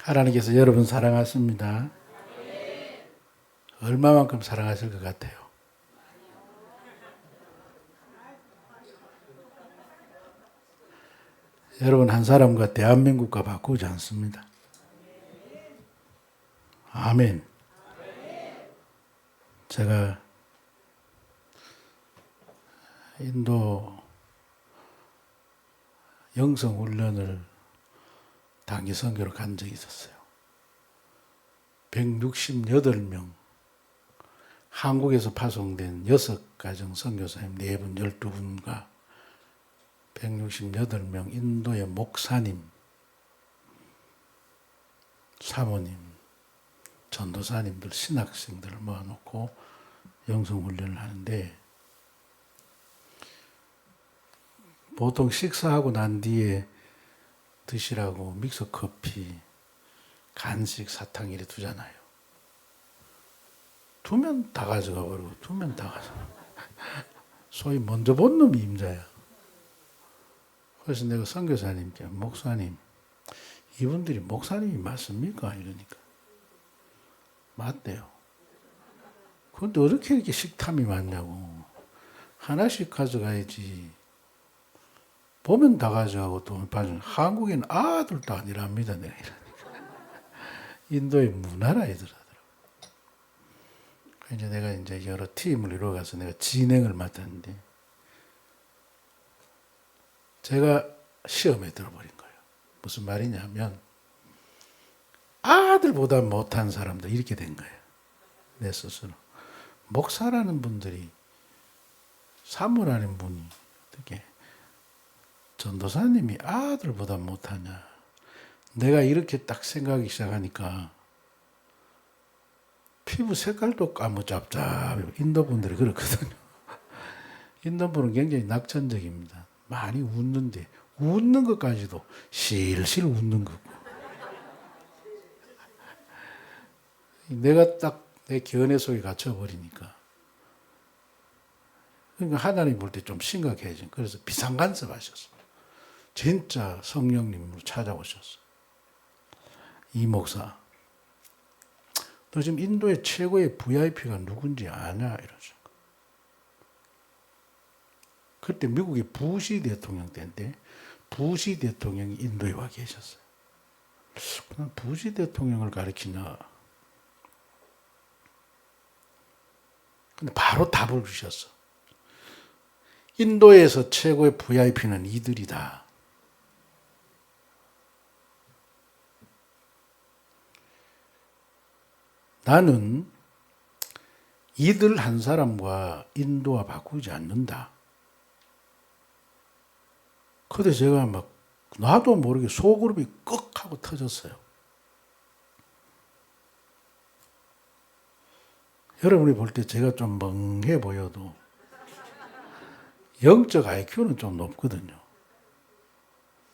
하나님께서 여러분 사랑하십니다. 얼마만큼 사랑하실 것 같아요? 여러분 한 사람과 대한민국과 바꾸지 않습니다. 아멘. 제가 인도 영성훈련을 단기 선교로 간 적이 있었어요. 168명, 한국에서 파송된 6가정 선교사님 4분, 12분과 168명 인도의 목사님, 사모님, 전도사님들, 신학생들을 모아놓고 영성훈련을 하는데 보통 식사하고 난 뒤에 드시라고 믹서커피, 간식, 사탕 이래 두잖아요. 두면 다 가져가 버리고 두면 다 가져가. 소위 먼저 본 놈이 임자야. 그래서 내가 선교사님께 목사님, 이분들이 목사님이 맞습니까? 이러니까 맞대요. 그런데 어떻게 이렇게 식탐이 많냐고. 하나씩 가져가야지. 보면 다 가져가고 또 한국에는 아들도 아니랍니다. 내가 이러니까. 인도의 문화라 이러더라고요. 이제 내가 이제 여러 팀을 이루어가서 내가 진행을 맡았는데 제가 시험에 들어버린 거예요. 무슨 말이냐면 아들보다 못한 사람들 이렇게 된 거예요. 내 스스로. 목사라는 분들이 사모라는 분이 어떻게 전도사님이 아들보다 못하냐. 내가 이렇게 딱 생각하기 시작하니까 피부 색깔도 까무잡잡해요. 인도분들이 그렇거든요. 인도분은 굉장히 낙천적입니다. 많이 웃는데 웃는 것까지도 실실 웃는 거고. 내가 딱 내 견해 속에 갇혀버리니까. 그러니까 하나님 볼 때 좀 심각해져. 그래서 비상간섭 하셨어. 진짜 성령님으로 찾아오셨어. 이 목사, 너 지금 인도의 최고의 VIP가 누군지 아냐? 이러죠. 그때 미국의 부시 대통령 때인데 부시 대통령이 인도에 와 계셨어요. 그럼 부시 대통령을 가리키나? 근데 바로 답을 주셨어. 인도에서 최고의 VIP는 이들이다. 나는 이들 한 사람과 인도와 바꾸지 않는다. 그때 제가 막 나도 모르게 소그룹이 꺽 하고 터졌어요. 여러분이 볼 때 제가 좀 멍해 보여도 영적 IQ는 좀 높거든요.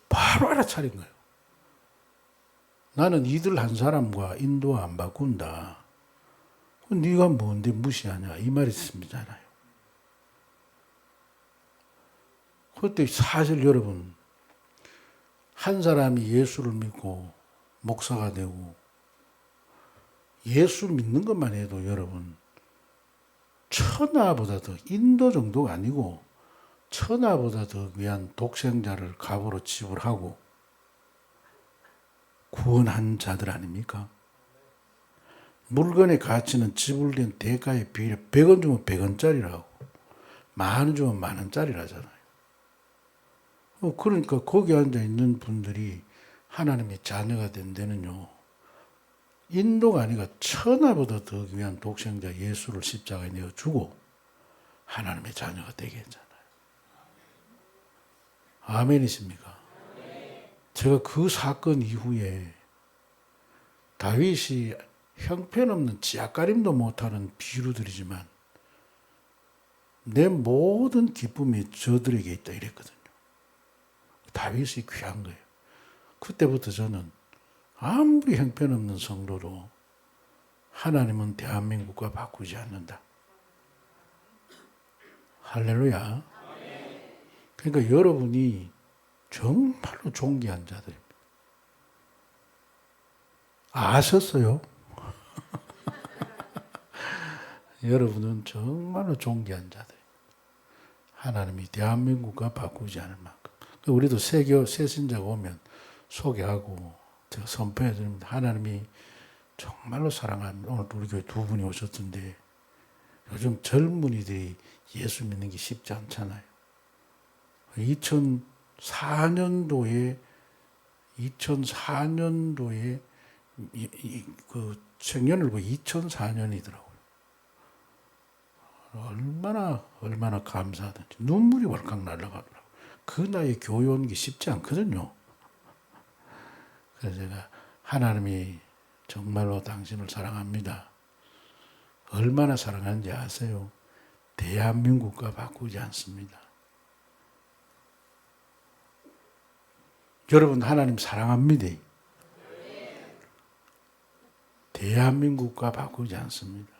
바로 알아차린 거예요. 나는 이들 한 사람과 인도와 안 바꾼다. 네가 뭔데 무시하냐 이 말이 있습니다잖아요. 그때 사실 여러분 한 사람이 예수를 믿고 목사가 되고 예수 믿는 것만 해도 여러분 천하보다 더 인도 정도가 아니고 천하보다 더 귀한 독생자를 값으로 지불하고 구원한 자들 아닙니까? 물건의 가치는 지불된 대가에 비례 100원 주면 100원짜리라고 만원 주면 만원짜리라잖아요. 그러니까 거기 앉아 있는 분들이 하나님의 자녀가 된 데는요. 인도가 아니라 천하보다 더 귀한 독생자 예수를 십자가에 내어주고 하나님의 자녀가 되게 했잖아요. 아멘이십니까? 제가 그 사건 이후에 다윗이 형편없는 지앗가림도 못하는 비유들이지만 내 모든 기쁨이 저들에게 있다 이랬거든요. 다윗이 귀한 거예요. 그때부터 저는 아무리 형편없는 성도로 하나님은 대한민국과 바꾸지 않는다. 할렐루야. 그러니까 여러분이 정말로 존귀한 자들입니다. 아셨어요? 여러분은 정말로 존귀한 자들. 하나님이 대한민국과 바꾸지 않을 만큼. 우리도 새신자가 오면 소개하고 제가 선포해 드립니다. 하나님이 정말로 사랑합니다. 오늘 우리 교회 두 분이 오셨던데 요즘 젊은이들이 예수 믿는 게 쉽지 않잖아요. 2004년도에 그 청년을보 2004년이더라고요. 얼마나 감사하든지 눈물이 월칵 날아가더라고요. 그 나이에 교회 오는 게 쉽지 않거든요. 그래서 제가 하나님이 정말로 당신을 사랑합니다. 얼마나 사랑하는지 아세요? 대한민국과 바꾸지 않습니다. 여러분 하나님 사랑합니다. 대한민국과 바꾸지 않습니다.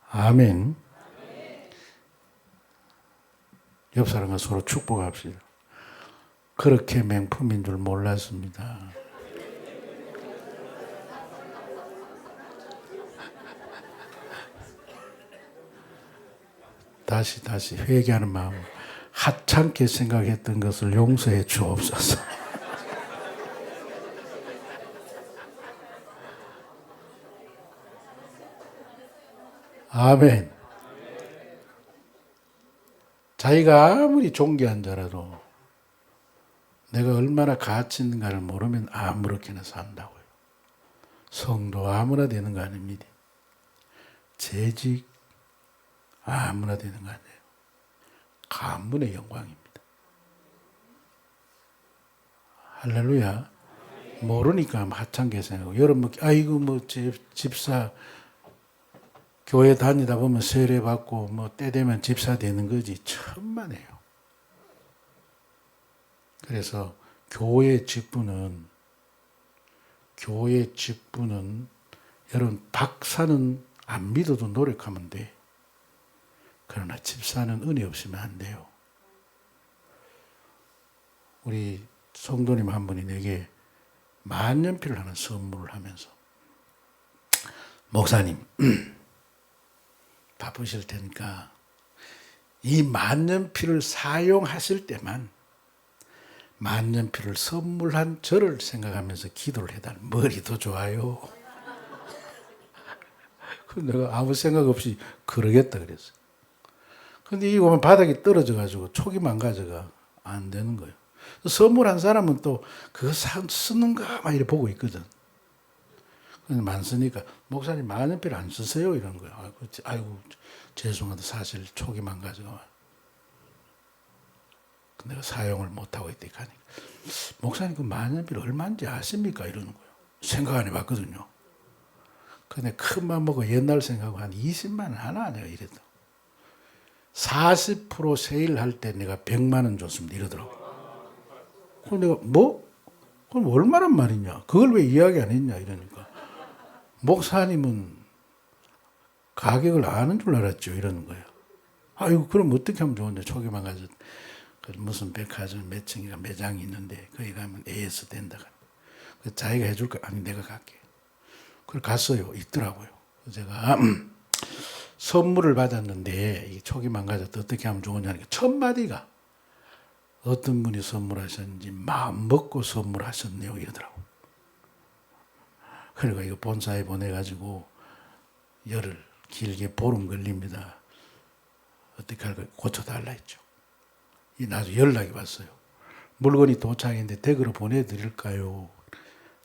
아멘. 옆 사람과 서로 축복합시다. 그렇게 맹품인 줄 몰랐습니다. 다시 회개하는 마음, 하찮게 생각했던 것을 용서해 주옵소서. 아멘. 자기가 아무리 존귀한 자라도 내가 얼마나 가치 있는가를 모르면 아무렇게나 산다고요. 성도 아무나 되는 거 아닙니다. 재직 아무나 되는 거 아니에요. 가문의 영광입니다. 할렐루야. 모르니까 하찮게 생각하고 여러분 아이고 집사 교회 다니다 보면 세례 받고 때 되면 집사 되는 거지 천만에요. 그래서 교회 직분은 여러분 박사는 안 믿어도 노력하면 돼. 그러나 집사는 은혜 없으면 안 돼요. 우리 성도님 한 분이 내게 만년필을 하나 선물을 하면서 목사님 바쁘실 테니까 이 만년필을 사용하실 때만 만년필을 선물한 저를 생각하면서 기도를 해달라. 머리도 좋아요. 내가 아무 생각 없이 그러겠다 그랬어. 근데 이거 보면 바닥에 떨어져가지고 촉이 망가져가 안 되는 거예요. 선물한 사람은 또 그거 쓰는가 막 이렇게 보고 있거든. 근데 많으니까 목사님 만년필 안 쓰세요 이런 거야. 아이고 죄송하다 사실 촉이 망가져가. 내가 사용을 못하고 있다니까. 목사님 그 만년필 얼마인지 아십니까? 이러는 거예요. 생각 안 해봤거든요. 근데 큰 맘 먹고 옛날 생각하고 한 20만 원 하나 내가 이랬다. 40% 세일할 때 내가 100만 원 줬습니다. 이러더라고요. 그럼 내가 그럼 얼마란 말이냐? 그걸 왜 이야기 안 했냐? 이러니까 목사님은 가격을 아는 줄 알았죠. 이러는 거예요. 아이고 그럼 어떻게 하면 좋은데 초기만 가서 무슨 백화점 몇 층이가 매장이 있는데 거기 가면 AS 된다. 자기가 해줄 거 아니 내가 갈게. 그걸 갔어요. 있더라고요. 제가 선물을 받았는데 이 촉이 망가졌다 어떻게 하면 좋으냐니까 첫 마디가 어떤 분이 선물하셨는지 마음 먹고 선물하셨네요 이러더라고. 그리고 이거 본사에 보내가지고 열흘 길게 보름 걸립니다. 어떻게 할까 고쳐달라 했죠. 나중에 연락이 왔어요. 물건이 도착했는데 댁으로 보내드릴까요?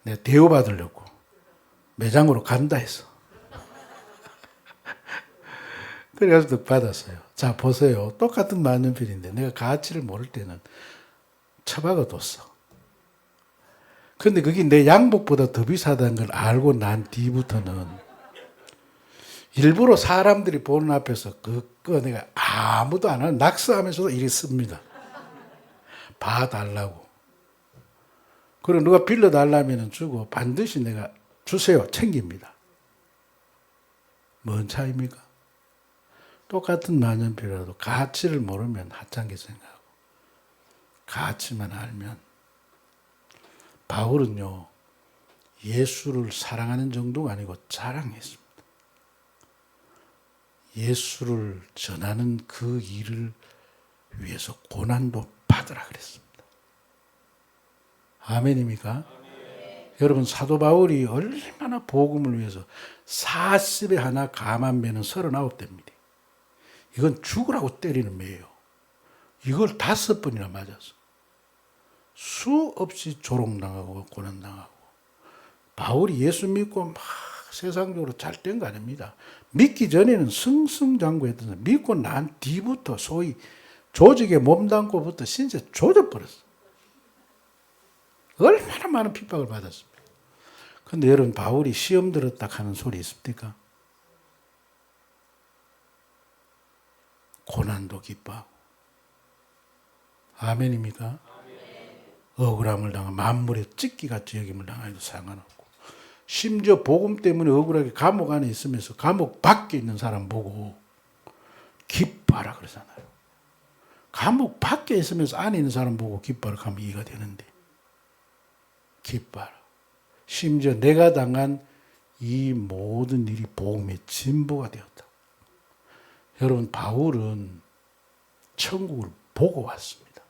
내가 대우받으려고 매장으로 간다 했어. 그래서 받았어요. 자 보세요. 똑같은 만년필인데 내가 가치를 모를 때는 처박아뒀어. 근데 그게 내 양복보다 더 비싸다는 걸 알고 난 뒤부터는 일부러 사람들이 보는 앞에서 그거 내가 아무도 안 하는 낙서하면서도 이리 씁니다. 봐달라고. 그리고 누가 빌려달라면 주고 반드시 내가 주세요. 챙깁니다. 뭔 차이입니까? 똑같은 만년필이라도 가치를 모르면 하찮게 생각하고 가치만 알면 바울은요 예수를 사랑하는 정도가 아니고 자랑했습니다. 예수를 전하는 그 일을 위해서 고난도 받으라 그랬습니다. 아멘입니까? 아멘. 여러분 사도 바울이 얼마나 복음을 위해서 40에 하나 감한 매는 39대입니다. 이건 죽으라고 때리는 매예요. 이걸 5번이나 맞았어. 수없이 조롱당하고 고난당하고. 바울이 예수 믿고 막 세상적으로 잘 된 거 아닙니다. 믿기 전에는 승승장구했던 사람, 믿고 난 뒤부터 소위 조직에 몸담고부터 신세 조져버렸어. 얼마나 많은 핍박을 받았습니까? 그런데 여러분 바울이 시험 들었다 하는 소리 있습니까? 고난도 기뻐하고. 아멘입니까? 아멘. 억울함을 당하고 만물의 찢기같이 여김을 당해도 상관없고, 심지어 복음 때문에 억울하게 감옥 안에 있으면서 감옥 밖에 있는 사람 보고 기뻐하라 그러잖아요. 감옥 밖에 있으면서 안에 있는 사람 보고 기뻐하라 하면 이해가 되는데, 기뻐하라. 심지어 내가 당한 이 모든 일이 복음의 진보가 되었다. 여러분 바울은 천국을 보고 왔습니다.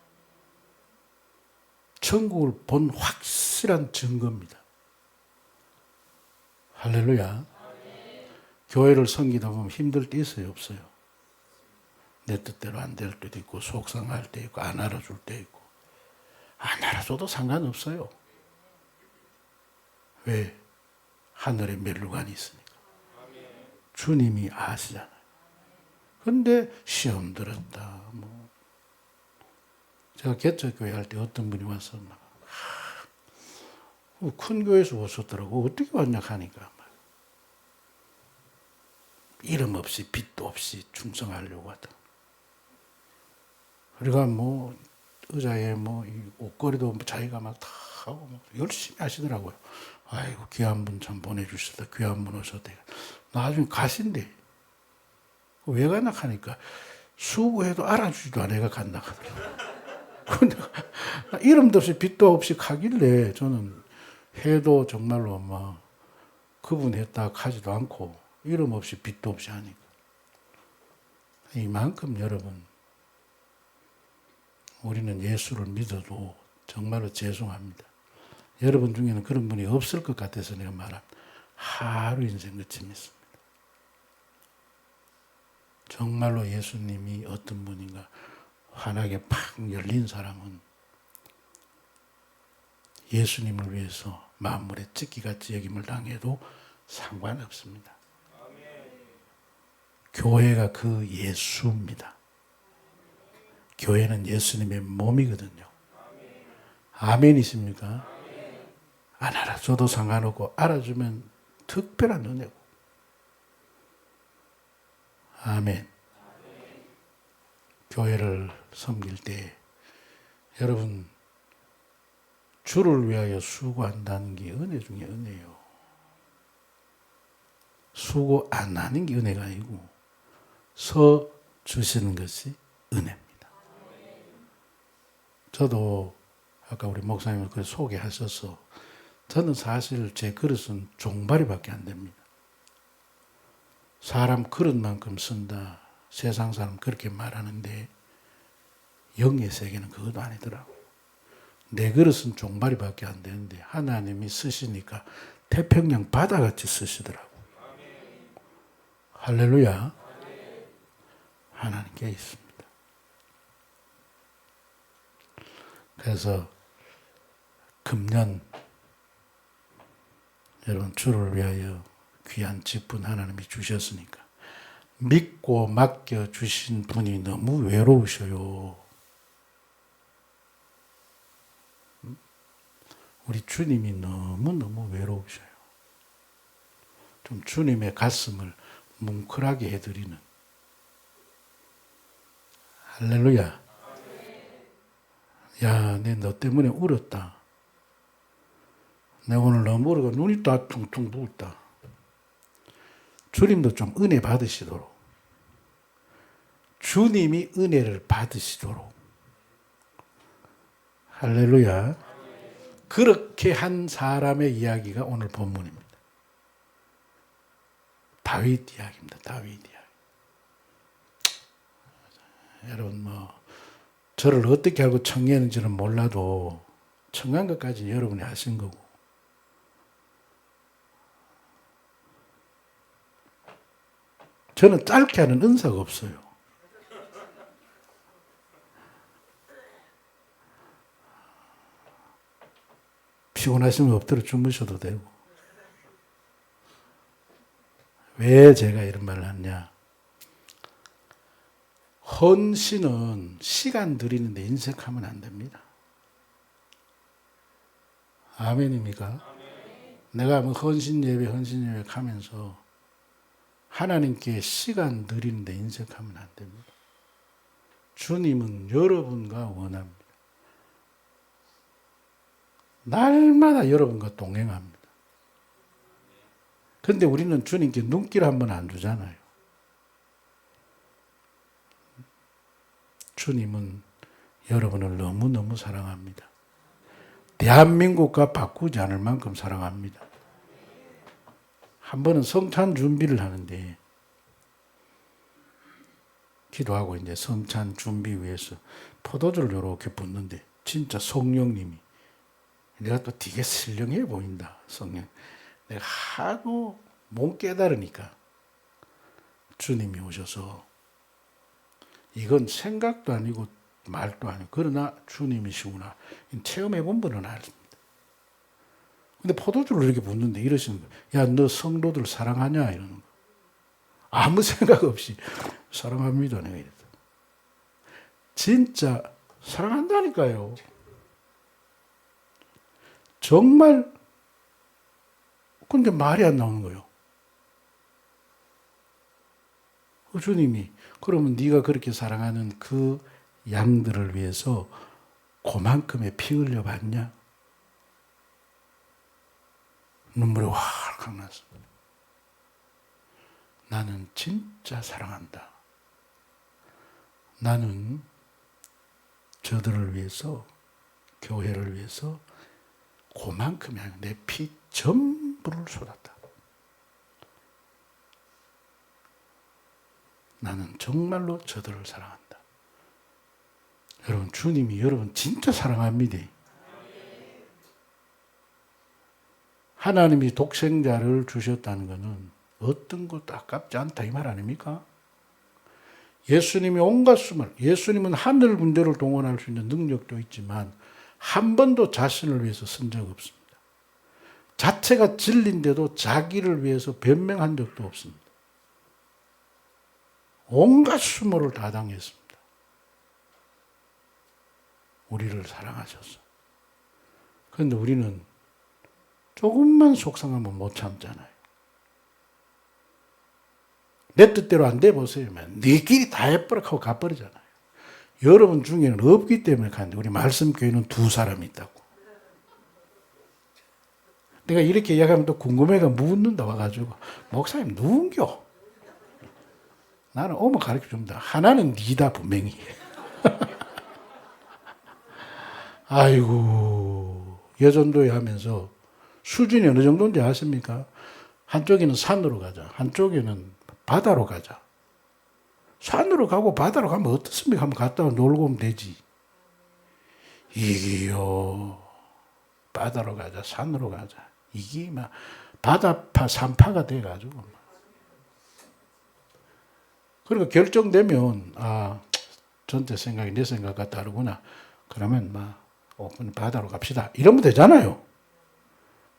천국을 본 확실한 증거입니다. 할렐루야. 교회를 섬기다 보면 힘들 때 있어요, 없어요? 내 뜻대로 안 될 때도 있고, 속상할 때 있고, 안 알아줄 때 있고. 안 알아줘도 상관없어요. 왜? 하늘에 멸류관이 있으니까. 주님이 아시잖아요. 근데 시험 들었다. 제가 개척교회 할 때 어떤 분이 와서 큰 교회에서 오셨더라고. 어떻게 왔냐 하니까 이름 없이 빚도 없이 충성하려고 하다. 그러니까 의자에 이 옷걸이도 자기가 막 다 하고 열심히 하시더라고요. 아이고 귀한 분 참 보내주셨다. 귀한 분 오셨다. 나중에 가신대. 왜 가나 하니까 수고해도 알아주지도 않아. 애가 간다 하더라고요. 근데 이름도 없이 빚도 없이 가길래 저는 해도 정말로 그분 했다 하지도 않고 이름 없이 빚도 없이 하니까. 이만큼 여러분 우리는 예수를 믿어도 정말로 죄송합니다. 여러분 중에는 그런 분이 없을 것 같아서 내가 말한 하루 인생 끝이 믿습니다. 정말로 예수님이 어떤 분인가 환하게 팍 열린 사람은 예수님을 위해서 만물의 찢기같이 여김을 당해도 상관없습니다. 교회가 그 예수입니다. 교회는 예수님의 몸이거든요. 아멘이십니까? 안 알아줘도 상관없고 알아주면 특별한 은혜고. 아멘. 교회를 섬길 때 여러분 주를 위하여 수고한다는 게 은혜 중에 은혜예요. 수고 안 하는 게 은혜가 아니고 서 주시는 것이 은혜입니다. 저도 아까 우리 목사님을 그 소개하셔서 저는 사실 제 그릇은 종바리밖에 안 됩니다. 사람 그릇만큼 쓴다. 세상 사람 그렇게 말하는데 영의 세계는 그것도 아니더라고요. 내 그릇은 종바리밖에 안 되는데 하나님이 쓰시니까 태평양 바다같이 쓰시더라고요. 할렐루야. 하나님께 있습니다. 그래서 금년 여러분 주를 위하여 귀한 직분 하나님이 주셨으니까 믿고 맡겨주신 분이 너무 외로우셔요. 우리 주님이 너무너무 외로우셔요. 좀 주님의 가슴을 뭉클하게 해드리는. 할렐루야. 야, 내 너 때문에 울었다. 내가 오늘 너무 울어가 눈이 다 퉁퉁 부었다. 주님도 좀 은혜 받으시도록. 주님이 은혜를 받으시도록. 할렐루야. 그렇게 한 사람의 이야기가 오늘 본문입니다. 다윗 이야기입니다. 다윗 이야기. 여러분 저를 어떻게 알고 청했는지는 몰라도 청한 것까지 여러분이 하신 거고, 저는 짧게 하는 은사가 없어요. 피곤하시면 엎드려 주무셔도 되고. 왜 제가 이런 말을 하냐? 헌신은 시간 들이는데 인색하면 안 됩니다. 아멘입니까? 아멘. 내가 헌신 예배 하면서 하나님께 시간 들이는데 인색하면 안 됩니다. 주님은 여러분과 원합니다. 날마다 여러분과 동행합니다. 그런데 우리는 주님께 눈길 한번 안 주잖아요. 주님은 여러분을 너무너무 사랑합니다. 대한민국과 바꾸지 않을 만큼 사랑합니다. 한 번은 성찬 준비를 하는데, 기도하고 이제 성찬 준비 위해서 포도주를 이렇게 붓는데, 진짜 성령님이, 내가 또 되게 신령해 보인다, 성령. 내가 하도 못 깨달으니까 주님이 오셔서, 이건 생각도 아니고 말도 아니고, 그러나 주님이시구나, 체험해 본 분은 알습니다. 근데 포도주를 이렇게 붓는데 이러시는 거예요. 야, 너 성도들 사랑하냐? 이러는 거예요. 아무 생각 없이 사랑합니다, 내가 이랬다. 진짜 사랑한다니까요. 정말. 근데 말이 안 나오는 거예요. 주님이, 그러면 네가 그렇게 사랑하는 그 양들을 위해서 그만큼의 피 흘려 봤냐? 눈물이 활칵 났어. 나는 진짜 사랑한다. 나는 저들을 위해서, 교회를 위해서 그만큼이 아니라 내 피 전부를 쏟았다. 나는 정말로 저들을 사랑한다. 여러분, 주님이 여러분 진짜 사랑합니다. 하나님이 독생자를 주셨다는 것은 어떤 것도 아깝지 않다, 이 말 아닙니까? 예수님이 온갖 수만, 예수님은 하늘 군대를 동원할 수 있는 능력도 있지만 한 번도 자신을 위해서 쓴 적 없습니다. 자체가 진리인데도 자기를 위해서 변명한 적도 없습니다. 온갖 수모를 다 당했습니다. 우리를 사랑하셔서. 그런데 우리는 조금만 속상하면 못 참잖아요. 내 뜻대로 안 돼 보세요. 네 길이 다 해버려 하고 가버리잖아요. 여러분 중에는 없기 때문에 가는데, 우리 말씀교회는 2사람이 있다고. 내가 이렇게 이야기하면 또 궁금해가 묻는다 와가지고, 목사님 누군겨? 나는 오면 가르쳐줍니다. 하나는 니다 분명히. 아이고, 여전도에 하면서 수준이 어느 정도인지 아십니까? 한쪽에는 산으로 가자, 한쪽에는 바다로 가자. 산으로 가고 바다로 가면 어떻습니까? 한번 갔다 놀고 오면 되지. 이게요, 바다로 가자, 산으로 가자. 이게 막 바다파, 산파가 돼가지고. 그리고 결정되면, 전체 생각이 내 생각과 다르구나. 그러면 바다로 갑시다. 이러면 되잖아요.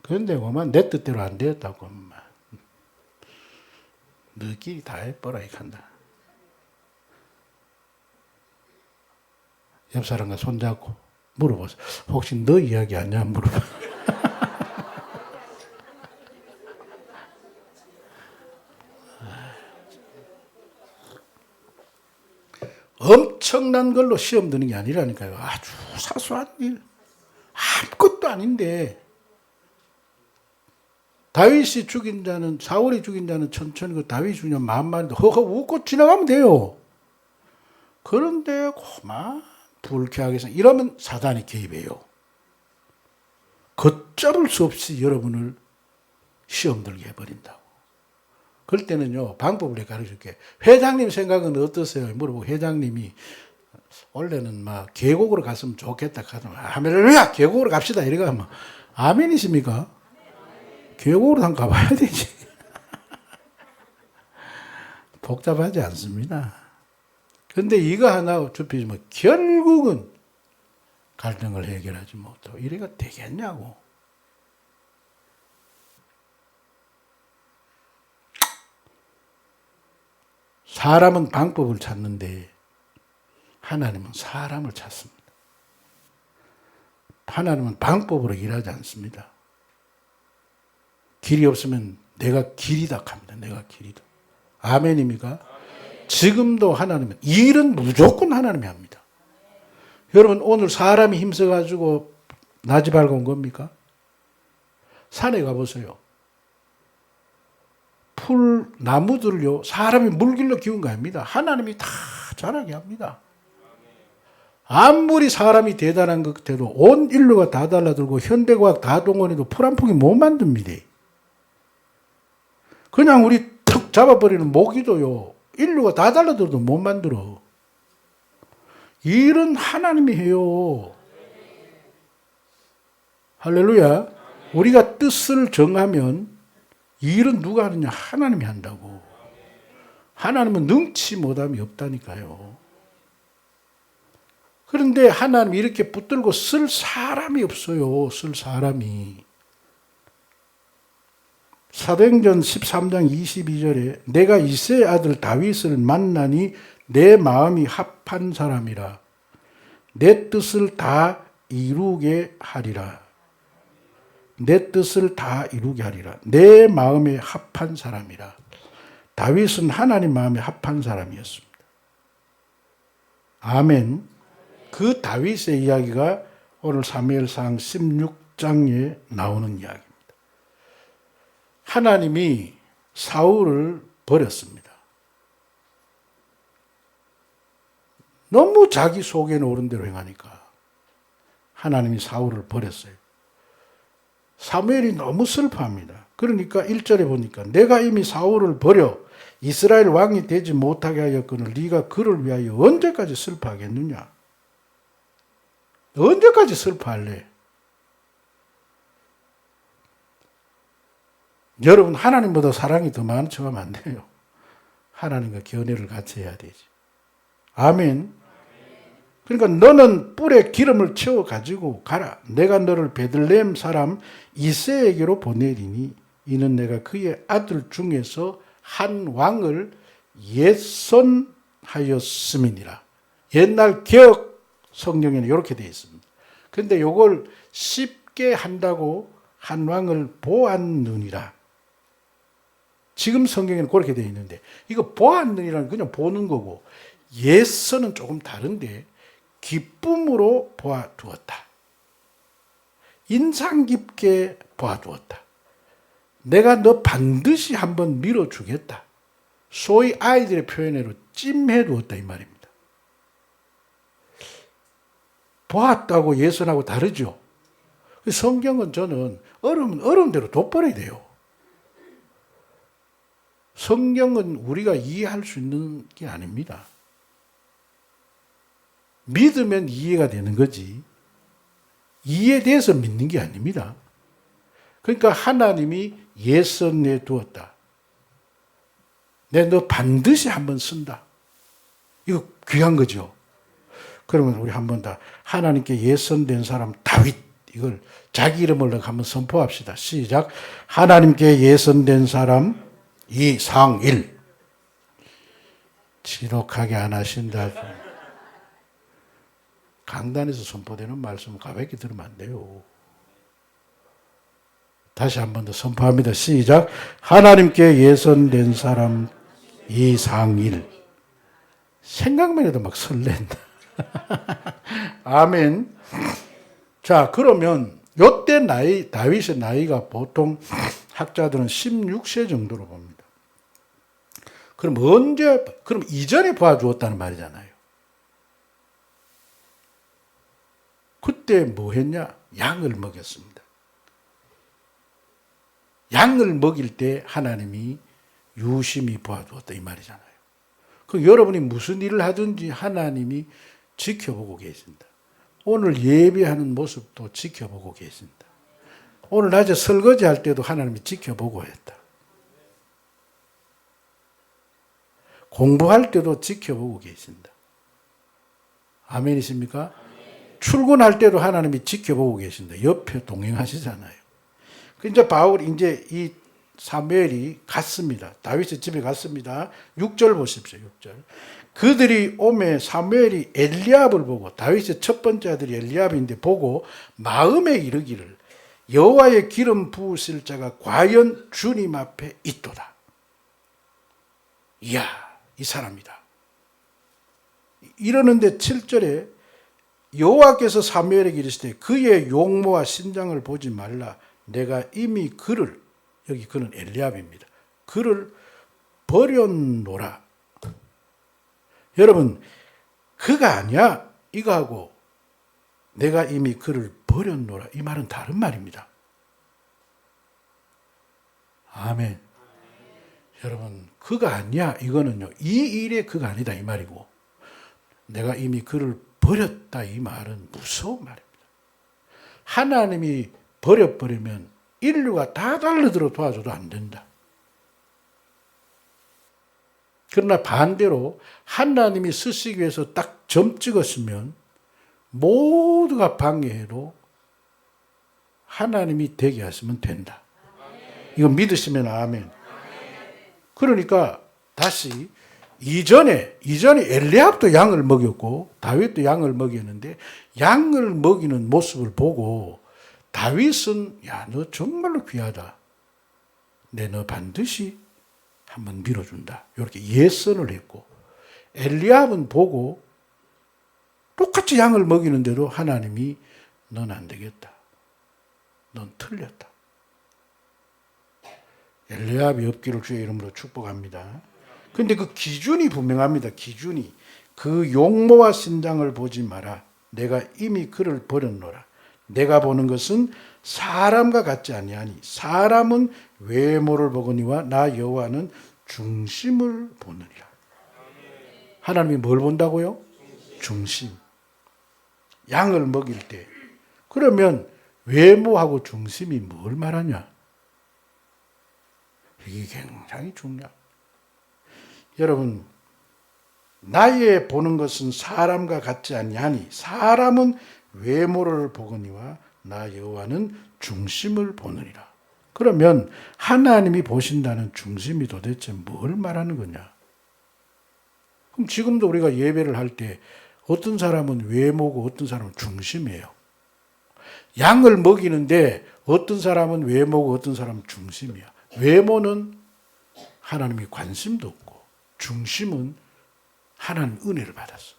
그런데 내 뜻대로 안 되었다고. 너끼리 다 해보라, 이 한다. 옆 사람과 손잡고 물어보세요. 혹시 너 이야기 아니야? 물어봐. 엄청난 걸로 시험 드는 게 아니라니까요. 아주 사소한 일. 아무것도 아닌데. 다윗이 죽인 자는, 사울이 죽인 자는 천천히, 그 다윗이 죽인 자는 만만인데 허허 웃고 지나가면 돼요. 그런데 그만 불쾌하게 이러면 사단이 개입해요. 걷잡을 수 없이 여러분을 시험 들게 해버린다고. 그럴 때는요, 방법을 가르쳐줄게. 회장님 생각은 어떠세요? 물어보고 회장님이 원래는 막 계곡으로 갔으면 좋겠다 하면 할렐루야 계곡으로 갑시다 이래가 하면 아멘이십니까? 계곡으로 한번 가봐야 되지. 복잡하지 않습니다. 근데 이거 하나 좁히지만 결국은 갈등을 해결하지 못하고 이래가 되겠냐고. 사람은 방법을 찾는데 하나님은 사람을 찾습니다. 하나님은 방법으로 일하지 않습니다. 길이 없으면 내가 길이다 합니다. 내가 길이다. 아멘입니까? 지금도 하나님은 일은 무조건 하나님이 합니다. 여러분 오늘 사람이 힘써가지고 나지 밝아온 겁니까? 산에 가보세요. 풀, 나무들요 사람이 물길로 기운 거 아닙니다. 하나님이 다 자라게 합니다. 아무리 사람이 대단한 것 같아도 온 인류가 다 달라들고 현대과학 다 동원해도 풀 한 폭이 못 만듭니다. 그냥 우리 툭 잡아버리는 모기도요 인류가 다 달라들어도 못 만들어. 일은 하나님이 해요. 할렐루야. 우리가 뜻을 정하면 일은 누가 하느냐? 하나님이 한다고. 하나님은 능치 못함이 없다니까요. 그런데 하나님이 이렇게 붙들고 쓸 사람이 없어요. 쓸 사람이. 사도행전 13장 22절에 내가 이새의 아들 다윗을 만나니 내 마음이 합한 사람이라. 내 뜻을 다 이루게 하리라. 내 뜻을 다 이루게 하리라. 내 마음에 합한 사람이라. 다윗은 하나님 마음에 합한 사람이었습니다. 아멘. 그 다윗의 이야기가 오늘 사무엘상 16장에 나오는 이야기입니다. 하나님이 사울을 버렸습니다. 너무 자기 속에 오른 대로 행하니까 하나님이 사울을 버렸어요. 사무엘이 너무 슬퍼합니다. 그러니까 1절에 보니까 내가 이미 사울을 버려 이스라엘 왕이 되지 못하게 하였거늘 네가 그를 위하여 언제까지 슬퍼하겠느냐? 언제까지 슬퍼할래? 여러분 하나님보다 사랑이 더 많은 척하면 안 돼요. 하나님과 견해를 같이 해야 되지. 아멘. 그러니까 너는 뿔에 기름을 채워 가지고 가라. 내가 너를 베들레헴 사람 이새에게로 보내리니 이는 내가 그의 아들 중에서 한 왕을 예선하였음이니라. 옛날 개혁 성경에는 이렇게 되어 있습니다. 그런데 이걸 쉽게 한다고 한 왕을 보았느니라. 지금 성경에는 그렇게 되어 있는데 이거 보았느니라는 그냥 보는 거고 예선은 조금 다른데 기쁨으로 보아두었다. 인상 깊게 보아두었다. 내가 너 반드시 한번 밀어주겠다. 소위 아이들의 표현으로 찜해두었다 이 말입니다. 보았다고 예선하고 다르죠. 성경은 저는 어려운 대로 돋보려야 돼요. 성경은 우리가 이해할 수 있는 게 아닙니다. 믿으면 이해가 되는 거지 이해돼서 믿는 게 아닙니다. 그러니까 하나님이 예선해 두었다. 내 너 반드시 한번 쓴다. 이거 귀한 거죠. 그러면 우리 한번 다 하나님께 예선된 사람 다윗 이걸 자기 이름을 한번 선포합시다. 시작. 하나님께 예선된 사람 이상일. 지독하게 안 하신다. 강단에서 선포되는 말씀 가볍게 들으면 안 돼요. 다시 한 번 더 선포합니다. 시작. 하나님께 예선된 사람 이상일. 생각만 해도 막 설렌다. 아멘. 자, 그러면 요때 다윗의 나이가 보통 학자들은 16세 정도로 봅니다. 그럼 그럼 이전에 봐주었다는 말이잖아요. 그때 뭐 했냐? 양을 먹였습니다. 양을 먹일 때 하나님이 유심히 보아두었다 이 말이잖아요. 그 여러분이 무슨 일을 하든지 하나님이 지켜보고 계신다. 오늘 예배하는 모습도 지켜보고 계신다. 오늘 낮에 설거지할 때도 하나님이 지켜보고 했다. 공부할 때도 지켜보고 계신다. 아멘이십니까? 출근할 때도 하나님이 지켜보고 계신다. 옆에 동행하시잖아요. 이제 이제 이 사무엘이 갔습니다. 다윗의 집에 갔습니다. 6절 보십시오. 6절. 그들이 오매 사무엘이 엘리압을 보고, 다윗의 첫 번째 아들이 엘리압인데 보고 마음에 이르기를 여호와의 기름 부으실 자가 과연 주님 앞에 있도다. 이야, 이 사람이다. 이러는데 7절에 여호와께서 사무엘에게 이르시되 그의 용모와 신장을 보지 말라. 내가 이미 그를, 여기 그는 엘리압입니다. 그를 버려놓으라. 여러분, 그가 아니야 이거하고 내가 이미 그를 버려놓으라 이 말은 다른 말입니다. 아멘. 여러분, 그가 아니야 이거는요, 이 일의 그가 아니다 이 말이고, 내가 이미 그를 버렸다 이 말은 무서운 말입니다. 하나님이 버려버리면 인류가 다 달려들어 도와줘도 안 된다. 그러나 반대로 하나님이 쓰시기 위해서 딱 점 찍었으면 모두가 방해해도 하나님이 되게 하시면 된다. 이거 믿으시면 아멘. 그러니까 다시 이전에 엘리압도 양을 먹였고 다윗도 양을 먹였는데 양을 먹이는 모습을 보고 다윗은 야, 너 정말로 귀하다. 너 반드시 한번 밀어준다. 이렇게 예선을 했고, 엘리압은 보고 똑같이 양을 먹이는데도 하나님이 넌 안 되겠다. 넌 틀렸다. 엘리압이 없기를 주의 이름으로 축복합니다. 그런데 그 기준이 분명합니다. 기준이. 그 용모와 신장을 보지 마라. 내가 이미 그를 버렸노라. 내가 보는 것은 사람과 같지 아니하니 사람은 외모를 보거니와 나 여호와는 중심을 보느니라. 하나님이 뭘 본다고요? 중심. 양을 먹일 때. 그러면 외모하고 중심이 뭘 말하냐? 이게 굉장히 중요합니다. 여러분, 나의 보는 것은 사람과 같지 아니하니 사람은 외모를 보거니와 나 여호와는 중심을 보느니라. 그러면 하나님이 보신다는 중심이 도대체 뭘 말하는 거냐? 그럼 지금도 우리가 예배를 할 때 어떤 사람은 외모고 어떤 사람은 중심이에요. 양을 먹이는데 어떤 사람은 외모고 어떤 사람은 중심이야. 외모는 하나님이 관심도 없고 중심은 하나님 은혜를 받았어.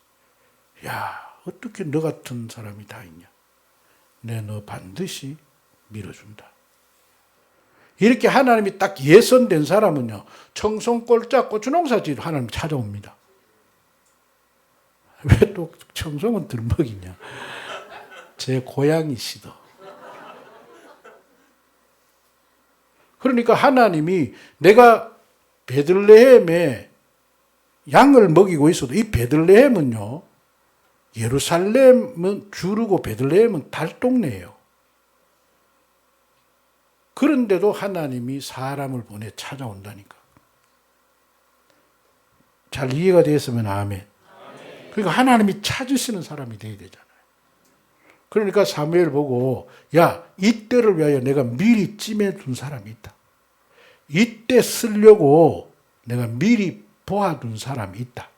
야, 어떻게 너 같은 사람이 다 있냐? 너 반드시 밀어준다. 이렇게 하나님이 딱 예선된 사람은요, 청송골짜 고추농사지로 하나님 찾아옵니다. 왜 또 청송은 들먹이냐? 제 고향이시더. 그러니까 하나님이 내가 베들레헴에 양을 먹이고 있어도 이 베들레헴은요, 예루살렘은 주르고 베들레헴은 달동네예요. 그런데도 하나님이 사람을 보내 찾아온다니까. 잘 이해가 되었으면 아멘. 그러니까 하나님이 찾으시는 사람이 되어야 되잖아요. 그러니까 사무엘 보고 야, 이때를 위하여 내가 미리 찜해둔 사람이 있다. 이때 쓰려고 내가 미리 보아둔 사람이 있다.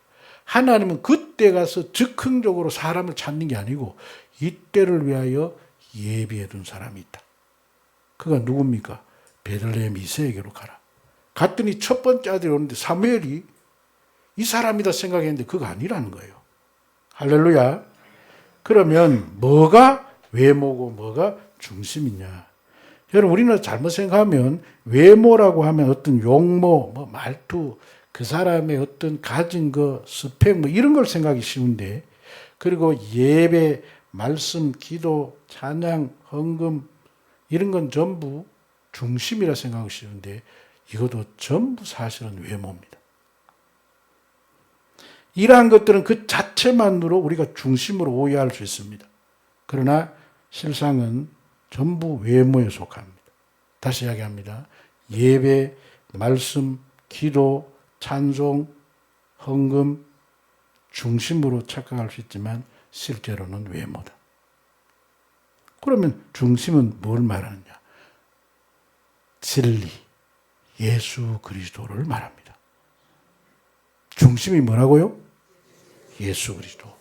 하나님은 그때 가서 즉흥적으로 사람을 찾는 게 아니고 이때를 위하여 예비해둔 사람이 있다. 그가 누굽니까? 베들레헴 이새에게로 가라. 갔더니 첫 번째 아들이 오는데 사무엘이 이 사람이다 생각했는데 그가 아니라는 거예요. 할렐루야. 그러면 뭐가 외모고 뭐가 중심이냐? 여러분, 우리는 잘못 생각하면 외모라고 하면 어떤 용모, 말투, 그 사람의 어떤 가진 거, 스펙 이런 걸 생각하기 쉬운데, 그리고 예배, 말씀, 기도, 찬양, 헌금 이런 건 전부 중심이라 생각하기 쉬운데 이것도 전부 사실은 외모입니다. 이러한 것들은 그 자체만으로 우리가 중심으로 오해할 수 있습니다. 그러나 실상은 전부 외모에 속합니다. 다시 이야기합니다. 예배, 말씀, 기도, 찬송, 헌금 중심으로 착각할 수 있지만 실제로는 외모다. 그러면 중심은 뭘 말하느냐? 진리, 예수 그리스도를 말합니다. 중심이 뭐라고요? 예수 그리스도.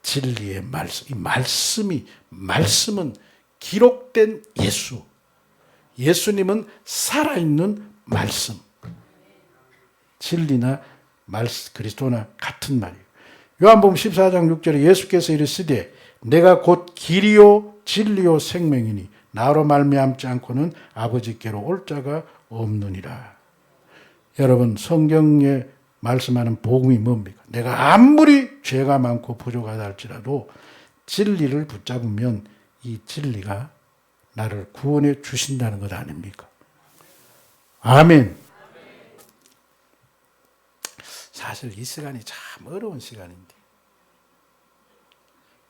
진리의 말씀. 이 말씀은 기록된 예수. 예수님은 살아있는 말씀. 진리나 말씀, 그리스도나 같은 말이에요. 요한복음 14장 6절에 예수께서 이르시되 내가 곧 길이요 진리요 생명이니 나로 말미암지 않고는 아버지께로 올 자가 없느니라. 여러분, 성경에 말씀하는 복음이 뭡니까? 내가 아무리 죄가 많고 부족하다 할지라도 진리를 붙잡으면 이 진리가 나를 구원해 주신다는 것 아닙니까? 아멘. 사실 이 시간이 참 어려운 시간인데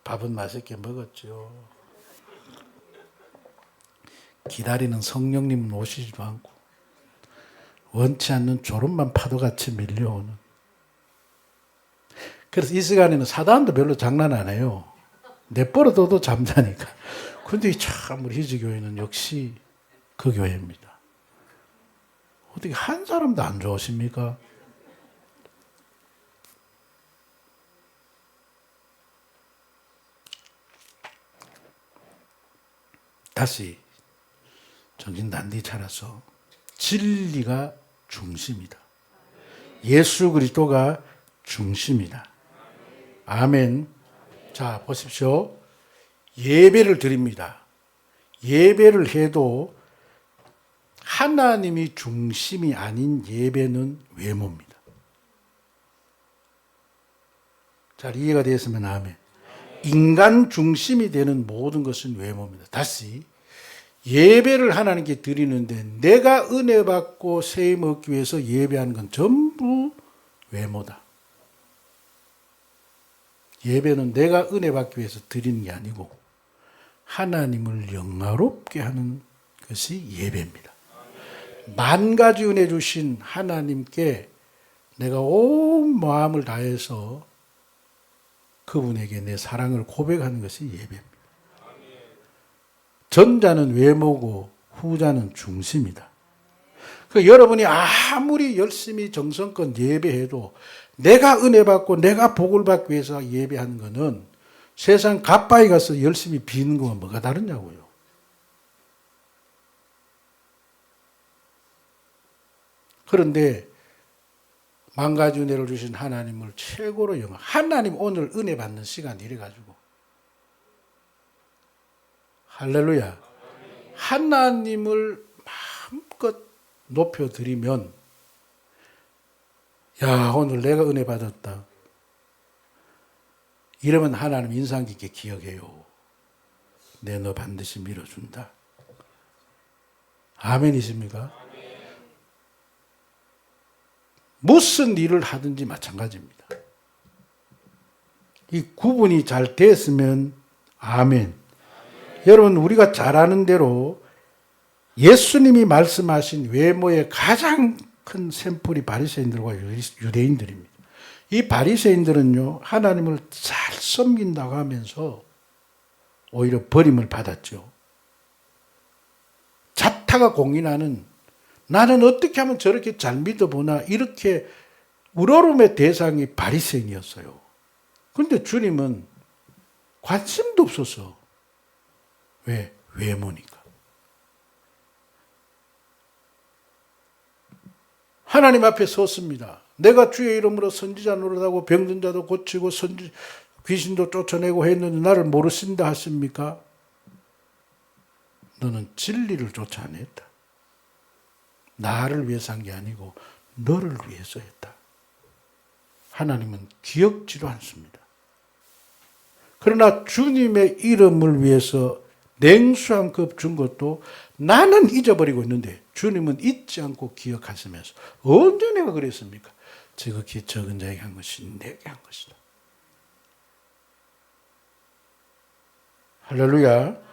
밥은 맛있게 먹었죠. 기다리는 성령님은 오시지도 않고 원치 않는 졸음만 파도같이 밀려오는. 그래서 이 시간에는 사단도 별로 장난 안 해요. 내버려둬도 잠자니까. 근데 참 우리 희지교회는 역시 그 교회입니다. 어떻게 한 사람도 안 좋으십니까? 다시 정신 단디 차려서 진리가 중심이다. 예수 그리스도가 중심이다. 아멘. 자, 보십시오. 예배를 드립니다. 예배를 해도 하나님이 중심이 아닌 예배는 외모입니다. 잘 이해가 되었으면 아멘. 인간 중심이 되는 모든 것은 외모입니다. 다시 예배를 하나님께 드리는데 내가 은혜 받고 세임 얻기 위해서 예배하는 건 전부 외모다. 예배는 내가 은혜 받기 위해서 드리는 게 아니고 하나님을 영화롭게 하는 것이 예배입니다. 만 가지 은혜 주신 하나님께 내가 온 마음을 다해서 그분에게 내 사랑을 고백하는 것이 예배입니다. 전자는 외모고 후자는 중심이다. 그 여러분이 아무리 열심히 정성껏 예배해도 내가 은혜 받고 내가 복을 받기 위해서 예배하는 것은 세상 가까이 가서 열심히 비는 거와 뭐가 다르냐고요. 그런데 만 가지 은혜를 주신 하나님을 최고로 영화. 하나님 오늘 은혜 받는 시간 이래가지고. 할렐루야. 하나님을 마음껏 높여드리면, 야, 오늘 내가 은혜 받았다. 이러면 하나님 인상 깊게 기억해요. 내 너 반드시 밀어준다. 아멘이십니까? 무슨 일을 하든지 마찬가지입니다. 이 구분이 잘 됐으면 아멘. 여러분, 우리가 잘 아는 대로 예수님이 말씀하신 외모의 가장 큰 샘플이 바리새인들과 유대인들입니다. 이 바리새인들은요, 하나님을 잘 섬긴다고 하면서 오히려 버림을 받았죠. 자타가 공인하는 나는 어떻게 하면 저렇게 잘 믿어보나 이렇게 우러름의 대상이 바리새인이었어요. 그런데 주님은 관심도 없었어. 왜? 외모니까. 하나님 앞에 섰습니다. 내가 주의 이름으로 선지자 노릇하고 병든 자도 고치고 귀신도 쫓아내고 했는데 나를 모르신다 하십니까? 너는 진리를 쫓아냈다. 나를 위해서 한 게 아니고 너를 위해서 했다. 하나님은 기억지도 않습니다. 그러나 주님의 이름을 위해서 냉수 한 컵 준 것도 나는 잊어버리고 있는데 주님은 잊지 않고 기억하시면서 언제 내가 그랬습니까? 지극히 적은 자에게 한 것이 내게 한 것이다. 할렐루야.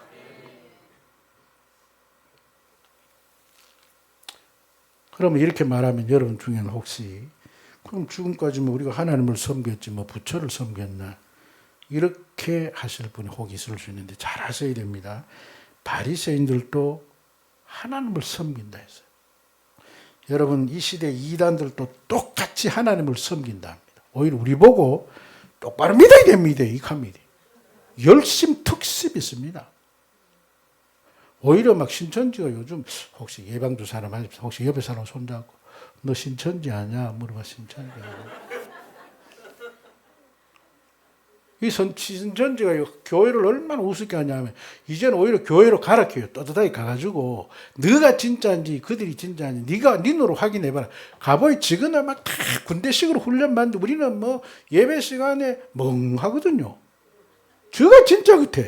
그러면 이렇게 말하면 여러분 중에는 혹시 그럼 지금까지 우리가 하나님을 섬겼지 부처를 섬겼나? 이렇게 하실 분이 혹 있을 수 있는데 잘 아셔야 됩니다. 바리새인들도 하나님을 섬긴다 했어요. 여러분 이 시대 이단들도 똑같이 하나님을 섬긴다 합니다. 오히려 우리 보고 똑바로 믿어야 됩니다. 이합니다. 열심 특습이 있습니다. 오히려 막 신천지가 요즘 혹시 예방주사 하나 맞으면 혹시 옆에 사람 손잡고 너 신천지 아냐? 물어봐. 신천지 아냐? 이 신천지가 교회를 얼마나 우습게 하냐면 이제는 오히려 교회로 가라켜요. 떳떳하게 가가지고 너가 진짜인지 그들이 진짜인지 네가 눈으로 확인해봐라. 가보이 지금은 막 다 군대식으로 훈련 받는데 우리는 예배 시간에 멍하거든요. 저가 진짜 같아.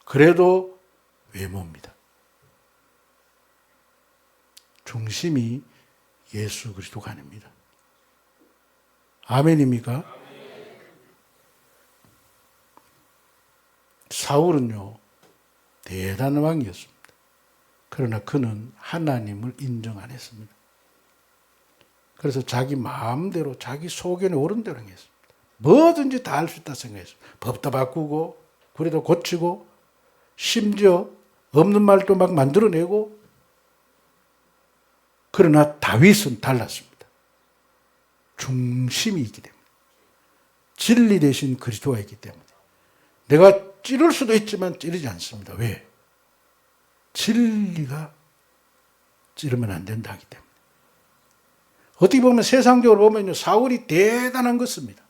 그래도 외모입니다. 중심이 예수 그리스도가 아닙니다. 아멘입니까? 사울은요, 대단한 왕이었습니다. 그러나 그는 하나님을 인정 안 했습니다. 그래서 자기 마음대로, 자기 소견에 옳은 대로 행했습니다. 뭐든지 다 할 수 있다 생각했습니다. 법도 바꾸고, 구례도 고치고, 심지어 없는 말도 막 만들어내고, 그러나 다윗은 달랐습니다. 중심이 있기 때문에. 진리 대신 그리스도가 있기 때문에. 내가 찌를 수도 있지만 찌르지 않습니다. 왜? 진리가 찌르면 안 된다 하기 때문에. 어떻게 보면 세상적으로 보면 사울이 대단한 것입니다.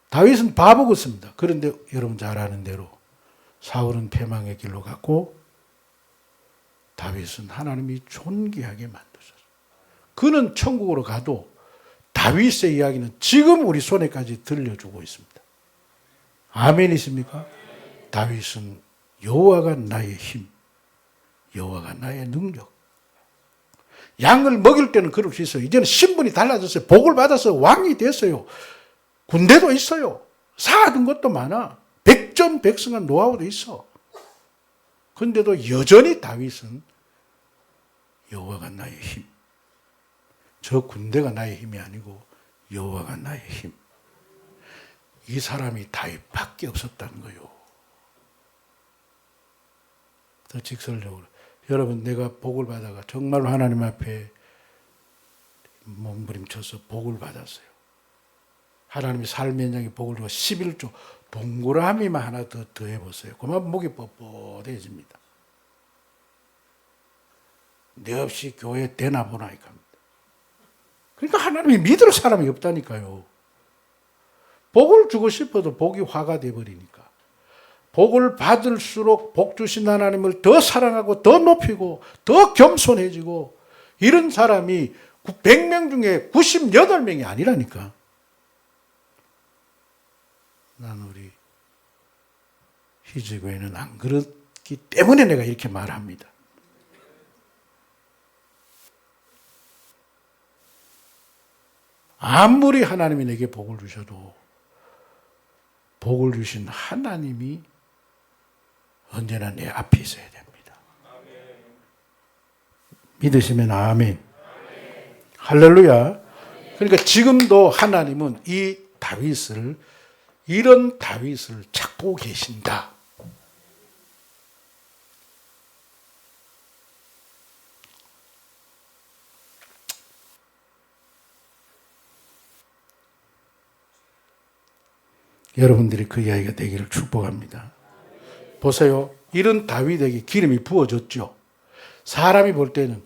다윗은 바보 같습니다. 그런데 여러분 잘 아는 대로 사울은 패망의 길로 갔고 다윗은 하나님이 존귀하게 만드셨어요. 그는 천국으로 가도 다윗의 이야기는 지금 우리 손에까지 들려주고 있습니다. 아멘이십니까? 다윗은 여호와가 나의 힘, 여호와가 나의 능력. 양을 먹일 때는 그럴 수 있어요. 이제는 신분이 달라졌어요. 복을 받아서 왕이 됐어요. 군대도 있어요. 쌓아둔 것도 많아. 백전백승한 노하우도 있어. 그런데도 여전히 다윗은 여호와가 나의 힘. 저 군대가 나의 힘이 아니고 여호와가 나의 힘. 이 사람이 다윗밖에 없었다는 거예요. 더 직설적으로. 여러분 내가 복을 받아가 정말로 하나님 앞에 몸부림쳐서 복을 받았어요. 하나님이 삶의 연장에 복을 주고 11조 동그라미만 하나 더 해보세요. 그만 목이 뻣뻣해집니다. 내 없이 교회 되나 보나 이겁니다. 그러니까 하나님이 믿을 사람이 없다니까요. 복을 주고 싶어도 복이 화가 돼버리니까. 복을 받을수록 복 주신 하나님을 더 사랑하고 더 높이고 더 겸손해지고 이런 사람이 100명 중에 98명이 아니라니까. 난 우리 희지교회는 안 그렇기 때문에 내가 이렇게 말합니다. 아무리 하나님이 내게 복을 주셔도 복을 주신 하나님이 언제나 내 앞에 있어야 됩니다. 믿으시면 아멘. 할렐루야. 그러니까 지금도 하나님은 이 다윗을 이런 다윗을 찾고 계신다. 여러분들이 그 이야기가 되기를 축복합니다. 보세요. 이런 다윗에게 기름이 부어졌죠. 사람이 볼 때는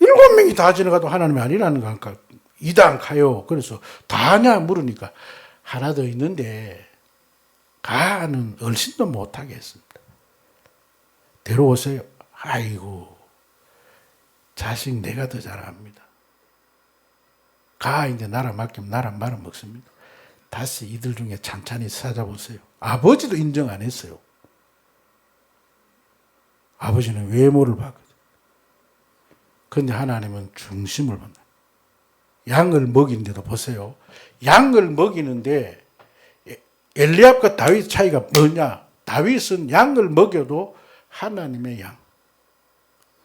7명이 다 지나가도 하나님이 아니라는 거니까 이단 가요. 그래서 다 하냐 물으니까 하나 더 있는데 가는 얼씬도 못하게 했습니다. 데려오세요. 아이고 자식 내가 더 잘합니다. 가 이제 나랑 맡기면 나랑 말아 먹습니다. 다시 이들 중에 찬찬히 찾아보세요. 아버지도 인정 안 했어요. 아버지는 외모를 봤거든. 그런데 하나님은 중심을 본다. 양을 먹이는데도 보세요. 양을 먹이는데 엘리압과 다윗 차이가 뭐냐? 다윗은 양을 먹여도 하나님의 양,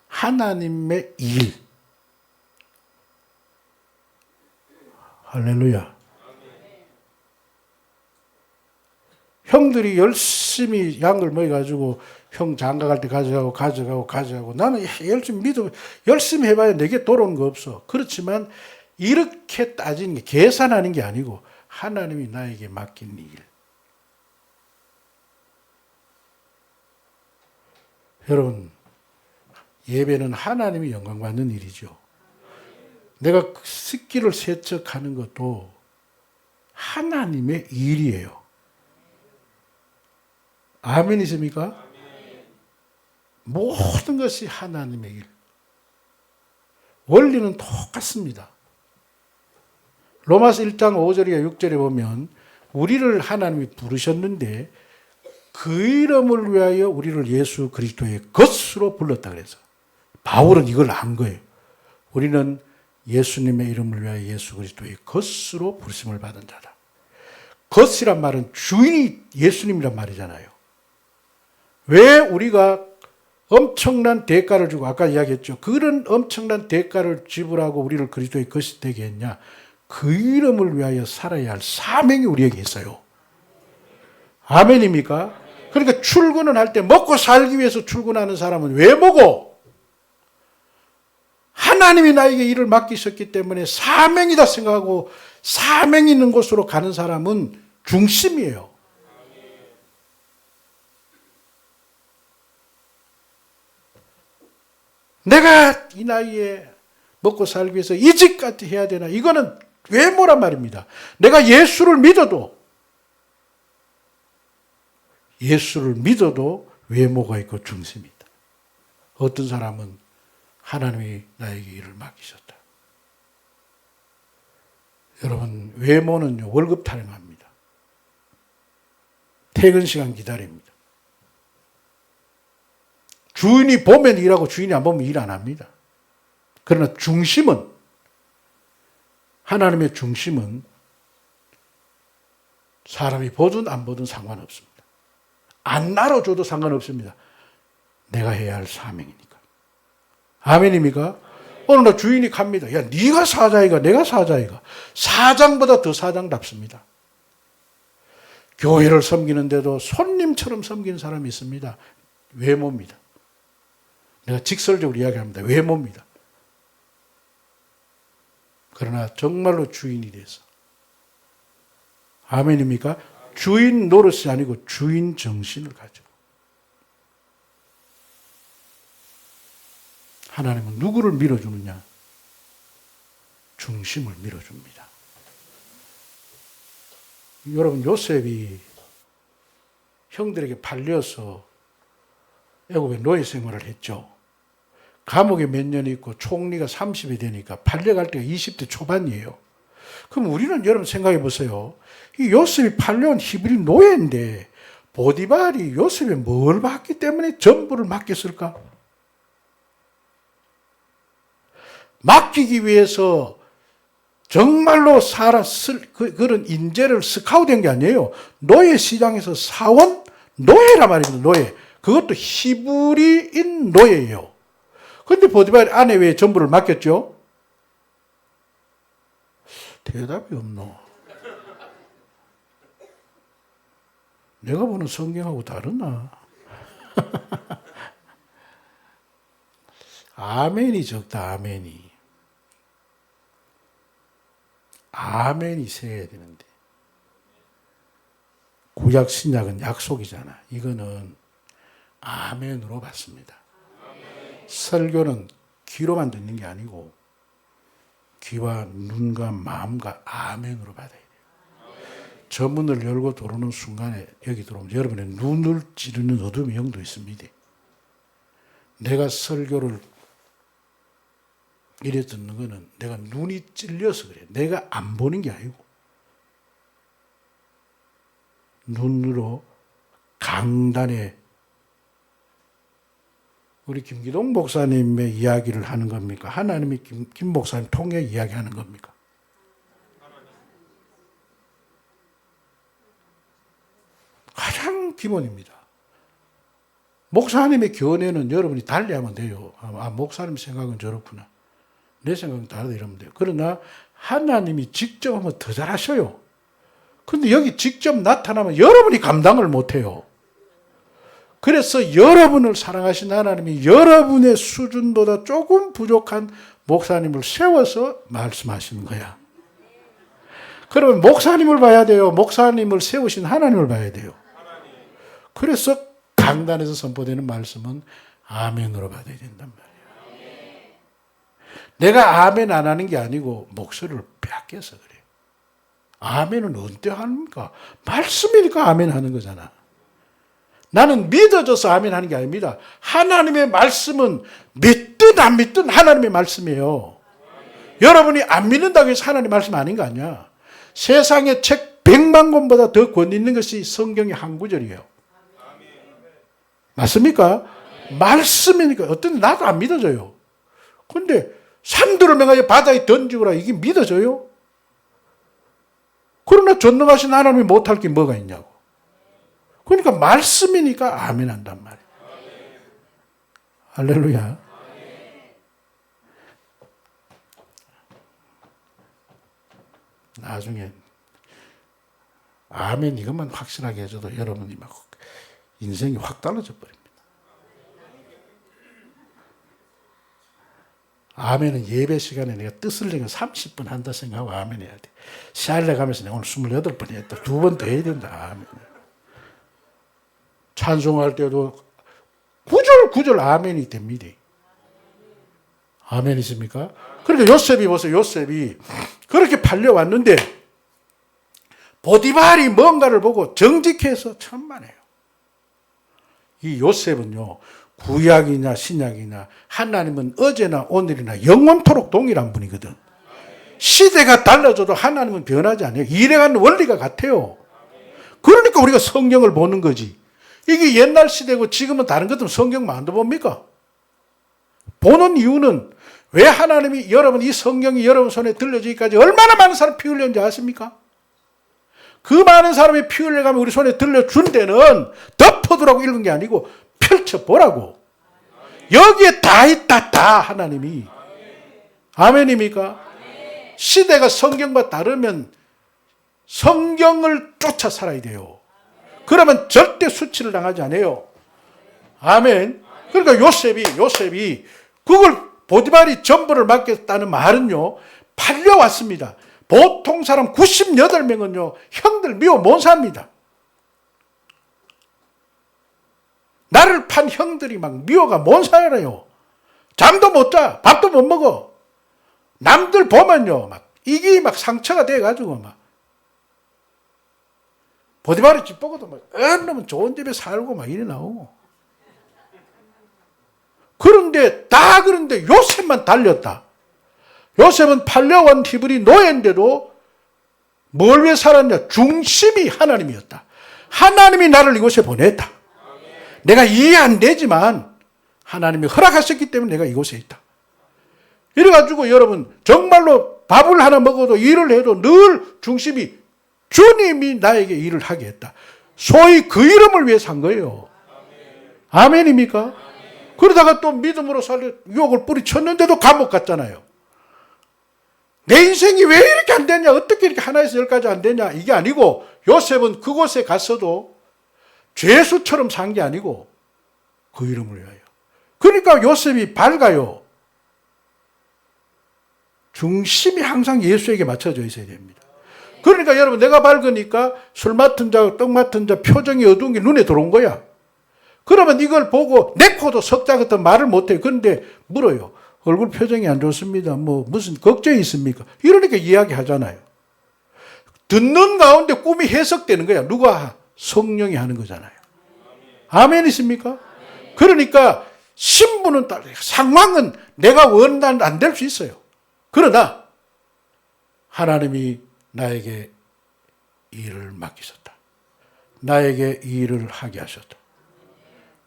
하나님의 일. 할렐루야. 형들이 열심히 양을 먹여가지고 형 장가 갈 때 가져가고 나는 열심히 해봐야 내게 돌아오는 거 없어. 그렇지만 이렇게 따지는 게 계산하는 게 아니고 하나님이 나에게 맡긴 일. 여러분, 예배는 하나님이 영광 받는 일이죠. 내가 습기를 세척하는 것도 하나님의 일이에요. 아멘이십니까? 모든 것이 하나님의 일. 원리는 똑같습니다. 로마서 1장 5절이나 6절에 보면 우리를 하나님이 부르셨는데 그 이름을 위하여 우리를 예수 그리스도의 것으로 불렀다 그래서 바울은 이걸 안 거예요. 우리는 예수님의 이름을 위하여 예수 그리스도의 것으로 부르심을 받은 자다. 것이란 말은 주인이 예수님이란 말이잖아요. 왜 우리가 엄청난 대가를 주고 아까 이야기했죠. 그런 엄청난 대가를 지불하고 우리를 그리스도의 것이 되게 했냐. 그 이름을 위하여 살아야 할 사명이 우리에게 있어요. 아멘입니까? 그러니까 출근을 할 때 먹고 살기 위해서 출근하는 사람은 왜 먹어? 하나님이 나에게 일을 맡기셨기 때문에 사명이다 생각하고 사명 있는 곳으로 가는 사람은 중심이에요. 내가 이 나이에 먹고 살기 위해서 이직까지 해야 되나? 이거는 외모란 말입니다. 내가 예수를 믿어도 외모가 있고 중심이 있다. 어떤 사람은 하나님이 나에게 일을 맡기셨다. 여러분, 외모는요, 월급 타령합니다. 퇴근 시간 기다립니다. 주인이 보면 일하고 주인이 안 보면 일 안 합니다. 그러나 하나님의 중심은 사람이 보든 안 보든 상관없습니다. 안 나눠줘도 상관없습니다. 내가 해야 할 사명이니까. 아멘입니까? 어느 날 주인이 갑니다. 야, 네가 사자이가 내가 사자이가. 사장보다 더 사장답습니다. 교회를 섬기는데도 손님처럼 섬기는 사람이 있습니다. 외모입니다. 내가 직설적으로 이야기합니다. 외모입니다. 그러나 정말로 주인이 돼서. 아멘입니까? 주인 노릇이 아니고 주인 정신을 가지고. 하나님은 누구를 밀어주느냐? 중심을 밀어줍니다. 여러분, 요셉이 형들에게 팔려서 애굽에 노예 생활을 했죠. 감옥에 몇 년 있고 총리가 30이 되니까 팔려갈 때가 20대 초반이에요. 그럼 우리는 여러분 생각해 보세요. 이 요셉이 팔려온 히브리 노예인데 보디발이 요셉에 뭘 받기 때문에 전부를 맡겼을까? 맡기기 위해서 정말로 그런 인재를 스카우트한 게 아니에요. 노예 시장에서 사온 노예란 말입니다. 노예. 그것도 히브리인 노예예요. 그런데 보디발 아내 왜 전부를 맡겼죠? 대답이 없노. 내가 보는 성경하고 다르나? 아멘이 적다, 아멘이. 아멘이 세야 되는데. 구약 신약은 약속이잖아. 이거는 아멘으로 받습니다. 설교는 귀로만 듣는 게 아니고 귀와 눈과 마음과 아멘으로 받아야 돼요. 저 문을 열고 들어오는 순간에 여기 들어오면 여러분의 눈을 찌르는 어둠의 영도 있습니다. 내가 설교를 이래 듣는 거는 내가 눈이 찔려서 그래. 내가 안 보는 게 아니고 눈으로 강단에 우리 김기동 목사님의 이야기를 하는 겁니까? 하나님이 김 목사님 통해 이야기하는 겁니까? 가장 기본입니다. 목사님의 견해는 여러분이 달리하면 돼요. 목사님 생각은 저렇구나. 내 생각은 다르다 이러면 돼요. 그러나 하나님이 직접 하면 더 잘하셔요. 근데 여기 직접 나타나면 여러분이 감당을 못해요. 그래서 여러분을 사랑하신 하나님이 여러분의 수준보다 조금 부족한 목사님을 세워서 말씀하시는 거야. 그러면 목사님을 봐야 돼요. 목사님을 세우신 하나님을 봐야 돼요. 그래서 강단에서 선포되는 말씀은 아멘으로 받아야 된단 말이에요. 내가 아멘 안 하는 게 아니고 목소리를 빼앗겨서 그래요. 아멘은 언제 합니까? 말씀이니까 아멘 하는 거잖아. 나는 믿어져서 아멘 하는 게 아닙니다. 하나님의 말씀은 믿든 안 믿든 하나님의 말씀이에요. 여러분이 안 믿는다고 해서 하나님의 말씀 아닌 거 아니야. 세상에 책 100만 권보다 더 권위 있는 것이 성경의 한 구절이에요. 맞습니까? 말씀이니까 어떤 나도 안 믿어져요. 근데 산들을 명하여 바다에 던지거라 이게 믿어져요? 그러나 전능하신 하나님이 못할 게 뭐가 있냐고. 그러니까 말씀이니까 아멘 한단 말이에요. 할렐루야. 나중에 아멘 이것만 확실하게 해줘도 여러분이 막 인생이 확 달라져 버립니다. 아멘은 예배 시간에 내가 뜻을 내가 30분 한다 생각하고 아멘 해야 돼. 시할래 가면서 내가 오늘 28번 했다. 2번 더 해야 된다. 아멘. 찬송할 때도 구절 아멘이 됩니다. 아멘이십니까? 그러니까 요셉이 보세요. 요셉이 그렇게 팔려왔는데 보디발이 뭔가를 보고 정직해서 천만에요. 이 요셉은요. 구약이나 신약이나 하나님은 어제나 오늘이나 영원토록 동일한 분이거든. 시대가 달라져도 하나님은 변하지 않아요. 일해가는 원리가 같아요. 그러니까 우리가 성경을 보는 거지. 이게 옛날 시대고 지금은 다른 것들은 성경만 안 봅니까? 보는 이유는 왜 하나님이 여러분 이 성경이 여러분 손에 들려지기까지 얼마나 많은 사람이 피 흘렸는지 아십니까? 그 많은 사람이 피 흘려가면 우리 손에 들려준 데는 덮어두라고 읽은 게 아니고 펼쳐보라고. 여기에 다 있다 다 하나님이. 아멘입니까? 시대가 성경과 다르면 성경을 쫓아 살아야 돼요. 그러면 절대 수치를 당하지 않아요. 아멘. 그러니까 요셉이 그걸 보디발이 전부를 맡겼다는 말은요. 팔려왔습니다. 보통 사람 98명은요. 형들 미워 못 삽니다. 나를 판 형들이 막 미워가 못 살아요. 잠도 못 자. 밥도 못 먹어. 남들 보면요. 막 이게 막 상처가 돼가지고 막 보디발이 집 보고도 막 놈은 좋은 집에 살고 막 이래 나오고. 그런데 요셉만 달렸다. 요셉은 팔려온 히브리 노예인데도 뭘 위해 살았냐? 중심이 하나님이었다. 하나님이 나를 이곳에 보냈다. 내가 이해 안 되지만 하나님이 허락하셨기 때문에 내가 이곳에 있다. 이래가지고 여러분 정말로 밥을 하나 먹어도 일을 해도 늘 중심이 주님이 나에게 일을 하게 했다. 소위 그 이름을 위해 산 거예요. 아멘입니까? 그러다가 또 믿음으로 살려 유혹을 뿌리쳤는데도 감옥 갔잖아요. 내 인생이 왜 이렇게 안 되냐? 어떻게 이렇게 하나에서 10가지 안 되냐? 이게 아니고 요셉은 그곳에 갔어도 죄수처럼 산 게 아니고 그 이름을 위하여. 그러니까 요셉이 밝아요. 중심이 항상 예수에게 맞춰져 있어야 됩니다. 그러니까 여러분 내가 밝으니까 술 맡은 자, 떡 맡은 자 표정이 어두운 게 눈에 들어온 거야. 그러면 이걸 보고 내 코도 석자 같은 말을 못해요. 그런데 물어요. 얼굴 표정이 안 좋습니다. 뭐 무슨 걱정이 있습니까? 이러니까 이야기하잖아요. 듣는 가운데 꿈이 해석되는 거야. 누가? 성령이 하는 거잖아요. 아멘이십니까? 그러니까 신분은 상황은 내가 원하는 안 될 수 있어요. 그러나 하나님이 나에게 일을 맡기셨다. 나에게 일을 하게 하셨다.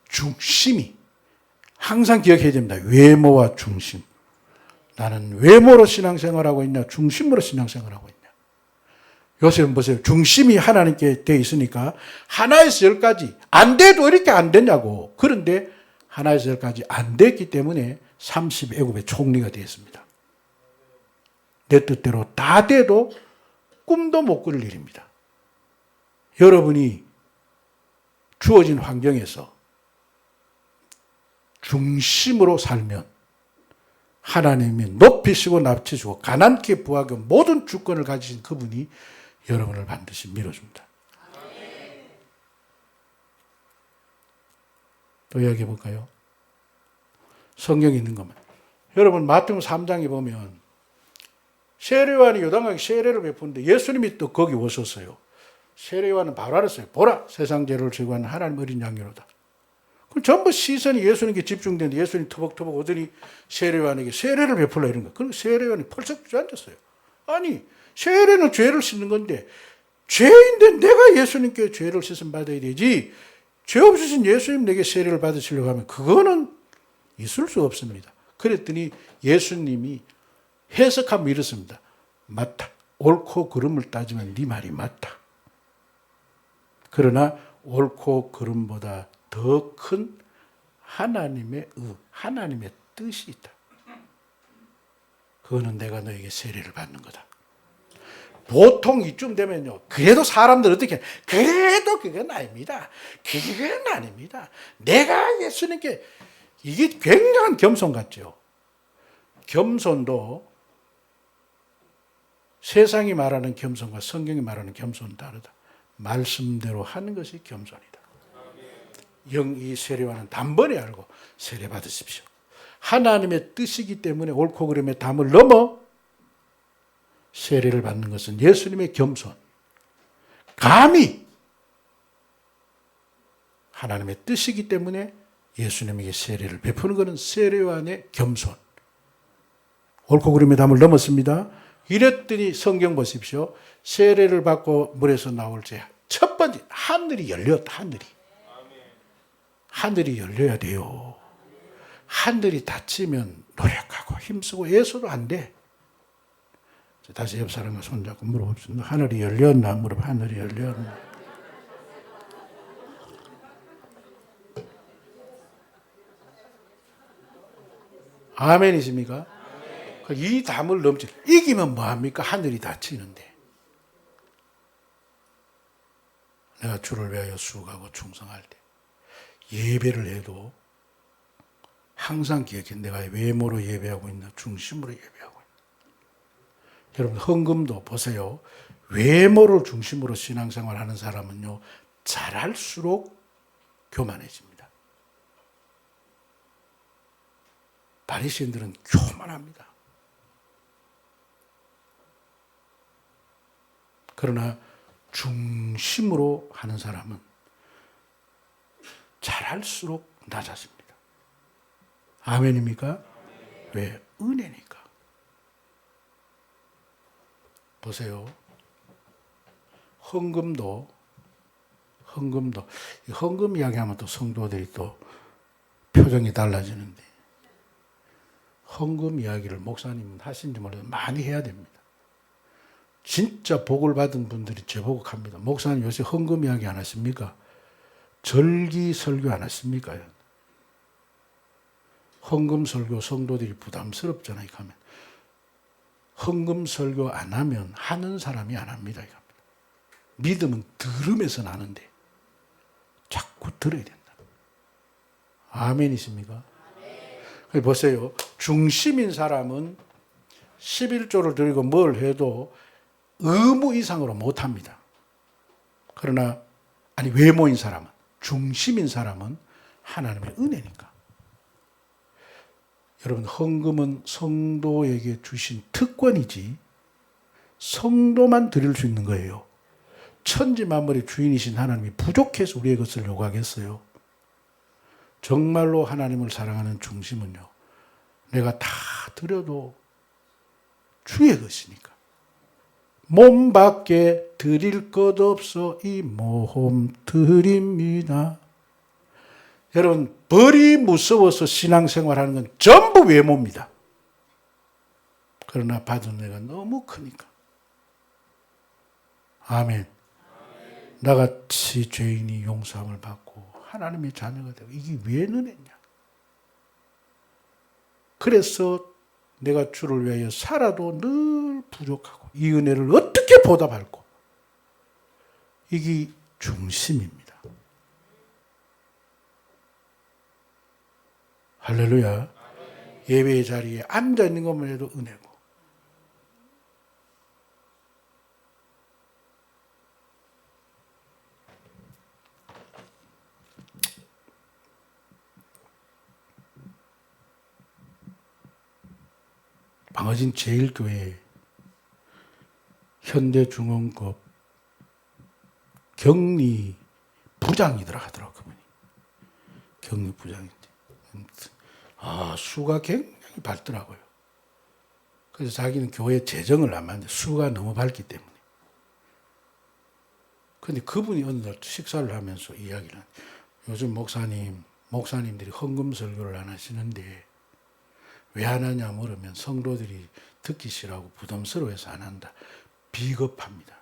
중심이 항상 기억해야 됩니다. 외모와 중심. 나는 외모로 신앙생활하고 있냐, 중심으로 신앙생활하고 있냐. 요새는 보세요. 중심이 하나님께 돼 있으니까 하나에서 열까지 안 돼도 이렇게 안 되냐고. 그런데 하나에서 열까지 안 됐기 때문에 30애국의 총리가 되었습니다. 내 뜻대로 다 돼도 꿈도 못 꾸릴 일입니다. 여러분이 주어진 환경에서 중심으로 살면 하나님이 높이시고 낮추시고 가난케 부하게 모든 주권을 가지신 그분이 여러분을 반드시 밀어줍니다. 또 이야기해 볼까요? 성경에 있는 것만. 여러분 마태복음 3장에 보면 세례요한이 요단강에 세례를 베푸는데 예수님이 또 거기 오셨어요. 세례요한은 바로 알았어요. 보라, 세상 죄를 제거하는 하나님 어린 양이로다. 그럼 전부 시선이 예수님께 집중되는데 예수님이 터벅터벅 오더니 세례요한에게 세례를 베풀라 이런 거예요. 그럼 세례요한이 펄썩 주저앉았어요. 아니, 세례는 죄를 씻는 건데 죄인데 내가 예수님께 죄를 씻음 받아야 되지. 죄 없으신 예수님 내게 세례를 받으시려고 하면 그거는 있을 수 없습니다. 그랬더니 예수님이 해석하면 이렇습니다. 맞다. 옳고 그름을 따지면 네 말이 맞다. 그러나 옳고 그름보다 더 큰 하나님의 하나님의 뜻이 있다. 그거는 내가 너에게 세례를 받는 거다. 보통 이쯤 되면요. 그래도 사람들 어떻게 그래도 그건 아닙니다. 그건 아닙니다. 내가 예수님께 이게 굉장한 겸손 같죠. 겸손도 세상이 말하는 겸손과 성경이 말하는 겸손은 다르다. 말씀대로 하는 것이 겸손이다. 영이 세례와는 단번에 알고 세례 받으십시오. 하나님의 뜻이기 때문에 옳고 그름의 담을 넘어 세례를 받는 것은 예수님의 겸손. 감히 하나님의 뜻이기 때문에 예수님에게 세례를 베푸는 것은 세례요한의 겸손. 옳고 그름의 담을 넘었습니다. 이랬더니 성경 보십시오. 세례를 받고 물에서 나올 때 첫 번째 하늘이 열렸다. 하늘이 열려야 돼요. 하늘이 닫히면 노력하고 힘쓰고 애써도 안 돼. 다시 옆 사람과 손잡고 물어봅시다. 하늘이 열렸나? 물어봐. 하늘이 열렸나? 아멘이십니까? 이 담을 넘지. 이기면 뭐합니까? 하늘이 닫히는데. 내가 주를 위하여 수고하고 충성할 때 예배를 해도 항상 기억해. 내가 외모로 예배하고 있나 중심으로 예배하고 있나. 여러분 헌금도 보세요. 외모를 중심으로 신앙생활 하는 사람은요. 잘할수록 교만해집니다. 바리새인들은 교만합니다. 그러나 중심으로 하는 사람은 잘할수록 낮아집니다. 아멘입니까? 왜? 은혜니까. 보세요. 헌금도 헌금 이야기하면 또 성도들이 또 표정이 달라지는데 헌금 이야기를 목사님은 하신지 몰라도 많이 해야 됩니다. 진짜 복을 받은 분들이 제보고 합니다. 목사님 요새 헌금 이야기 안 하십니까? 절기 설교 안 하십니까? 헌금 설교 성도들이 부담스럽잖아요. 하면 헌금 설교 안 하면 하는 사람이 안 합니다. 믿음은 들으면서 나는데 자꾸 들어야 된다. 아멘이십니까? 아멘. 보세요. 중심인 사람은 11조를 드리고 뭘 해도 의무 이상으로 못합니다. 그러나 외모인 사람은 중심인 사람은 하나님의 은혜니까. 여러분 헌금은 성도에게 주신 특권이지 성도만 드릴 수 있는 거예요. 천지 만물의 주인이신 하나님이 부족해서 우리의 것을 요구하겠어요? 정말로 하나님을 사랑하는 중심은요. 내가 다 드려도 주의 것이니까. 몸밖에 드릴 것 없어 이 몸 드립니다. 여러분, 벌이 무서워서 신앙생활하는 건 전부 외모입니다. 그러나 받은 은혜가 너무 크니까. 아멘. 나같이 죄인이 용서함을 받고 하나님의 자녀가 되고, 이게 왜 은혜냐? 그래서 내가 주를 위하여 살아도 늘 부족하고 이 은혜를 어떻게 보답할고, 이게 중심입니다. 할렐루야. 예배의 자리에 앉아 있는 것만 해도 은혜고. 방어진 제1교회 현대중흥급 격리 부장이더라 하더라고, 그분이. 격리 부장인데. 수가 굉장히 밝더라고요. 그래서 자기는 교회 재정을 안 만드는데 수가 너무 밝기 때문에. 근데 그분이 어느 날 식사를 하면서 이야기를 하는, 요즘 목사님들이 헌금 설교를 안 하시는데 왜 안 하냐 물으면 성도들이 듣기 싫어하고 부담스러워해서 안 한다. 비겁합니다.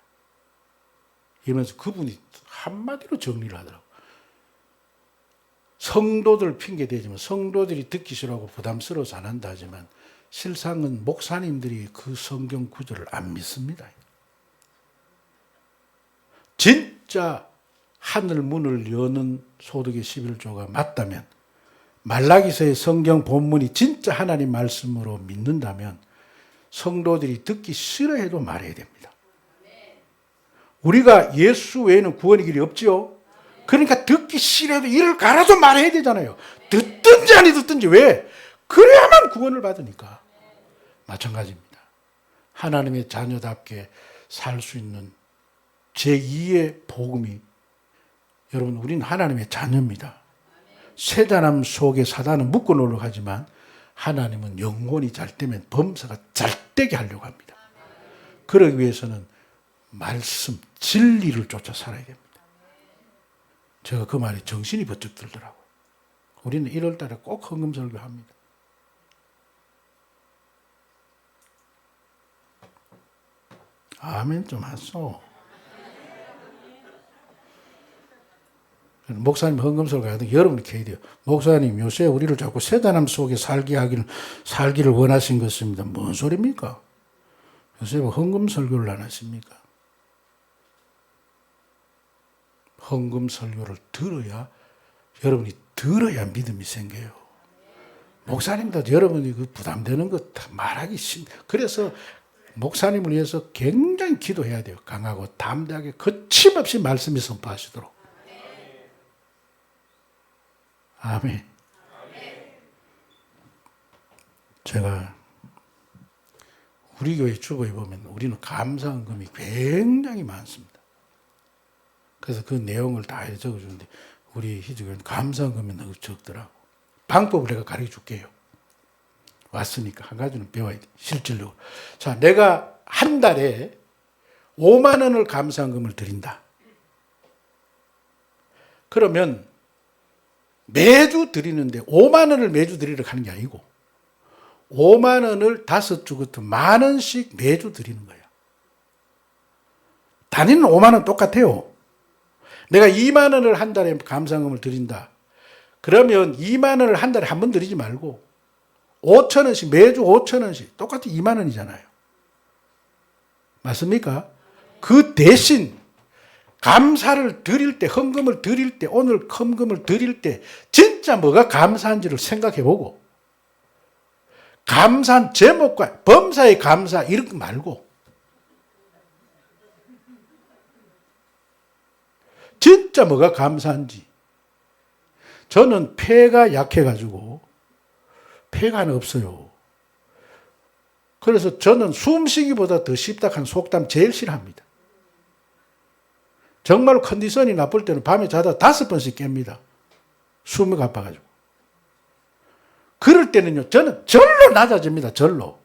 이러면서 그분이 한마디로 정리를 하더라고요. 성도들 핑계 대지만 성도들이 듣기 싫어하고 부담스러워서 안 한다 하지만 실상은 목사님들이 그 성경 구절을 안 믿습니다. 진짜 하늘 문을 여는 소득의 11조가 맞다면, 말라기서의 성경 본문이 진짜 하나님 말씀으로 믿는다면 성도들이 듣기 싫어해도 말해야 됩니다. 우리가 예수 외에는 구원의 길이 없지요. 그러니까 듣기 싫어도 이를 갈아서 말해야 되잖아요. 듣든지 아니 듣든지. 왜? 그래야만 구원을 받으니까. 마찬가지입니다. 하나님의 자녀답게 살 수 있는 제2의 복음이, 여러분, 우리는 하나님의 자녀입니다. 세자남 속에 사단은 묶어 놓으려고 하지만 하나님은 영혼이 잘 되면 범사가 잘 되게 하려고 합니다. 그러기 위해서는 말씀, 진리를 쫓아 살아야 됩니다. 제가 그 말에 정신이 번쩍 들더라고요. 우리는 1월 달에 꼭 헌금 설교합니다. 아멘 좀 하소. 목사님 헌금 설교하던 여러분이 해야 돼요. 목사님, 요새 우리를 자꾸 세단함 속에 살기를 원하신 것입니다. 뭔 소리입니까? 요새 뭐 헌금 설교를 안 하십니까? 헌금 설교를 여러분이 들어야 믿음이 생겨요. 목사님도 여러분이 그 부담되는 거 다 말하기 그래서 목사님을 위해서 굉장히 기도해야 돼요. 강하고 담대하게 거침없이 말씀이 선포하시도록. 아멘. 제가 우리 교회 주보에 보면 우리는 감사헌금이 굉장히 많습니다. 그래서 그 내용을 다 적어주는데 우리 희주교회는 감사헌금이 너무 적더라고. 방법을 내가 가르쳐 줄게요. 왔으니까 한 가지는 배워야 돼. 실질적으로. 자, 내가 한 달에 5만 원을 감사헌금을 드린다. 그러면 매주 드리는데 5만 원을 매주 드리려고 하는 게 아니고 5만 원을 5주부터 10,000원씩 매주 드리는 거야. 단위는 5만 원 똑같아요. 내가 2만 원을 한 달에 감사헌금을 드린다. 그러면 2만 원을 한 달에 한 번 드리지 말고 5,000원씩 매주 5,000원씩 똑같이 2만 원이잖아요. 맞습니까? 그 대신 감사를 드릴 때, 헌금을 드릴 때, 오늘 헌금을 드릴 때 진짜 뭐가 감사한지를 생각해보고 감사한 제목과 범사의 감사 이런 거 말고 진짜 뭐가 감사한지. 저는 폐가 약해가지고 폐가 하나 없어요. 그래서 저는 숨쉬기보다 더 쉽다한 속담 제일 싫어합니다. 정말 컨디션이 나쁠 때는 밤에 자다 5번씩 깹니다. 숨이 가빠가지고. 그럴 때는요, 저는 절로 낮아집니다. 절로.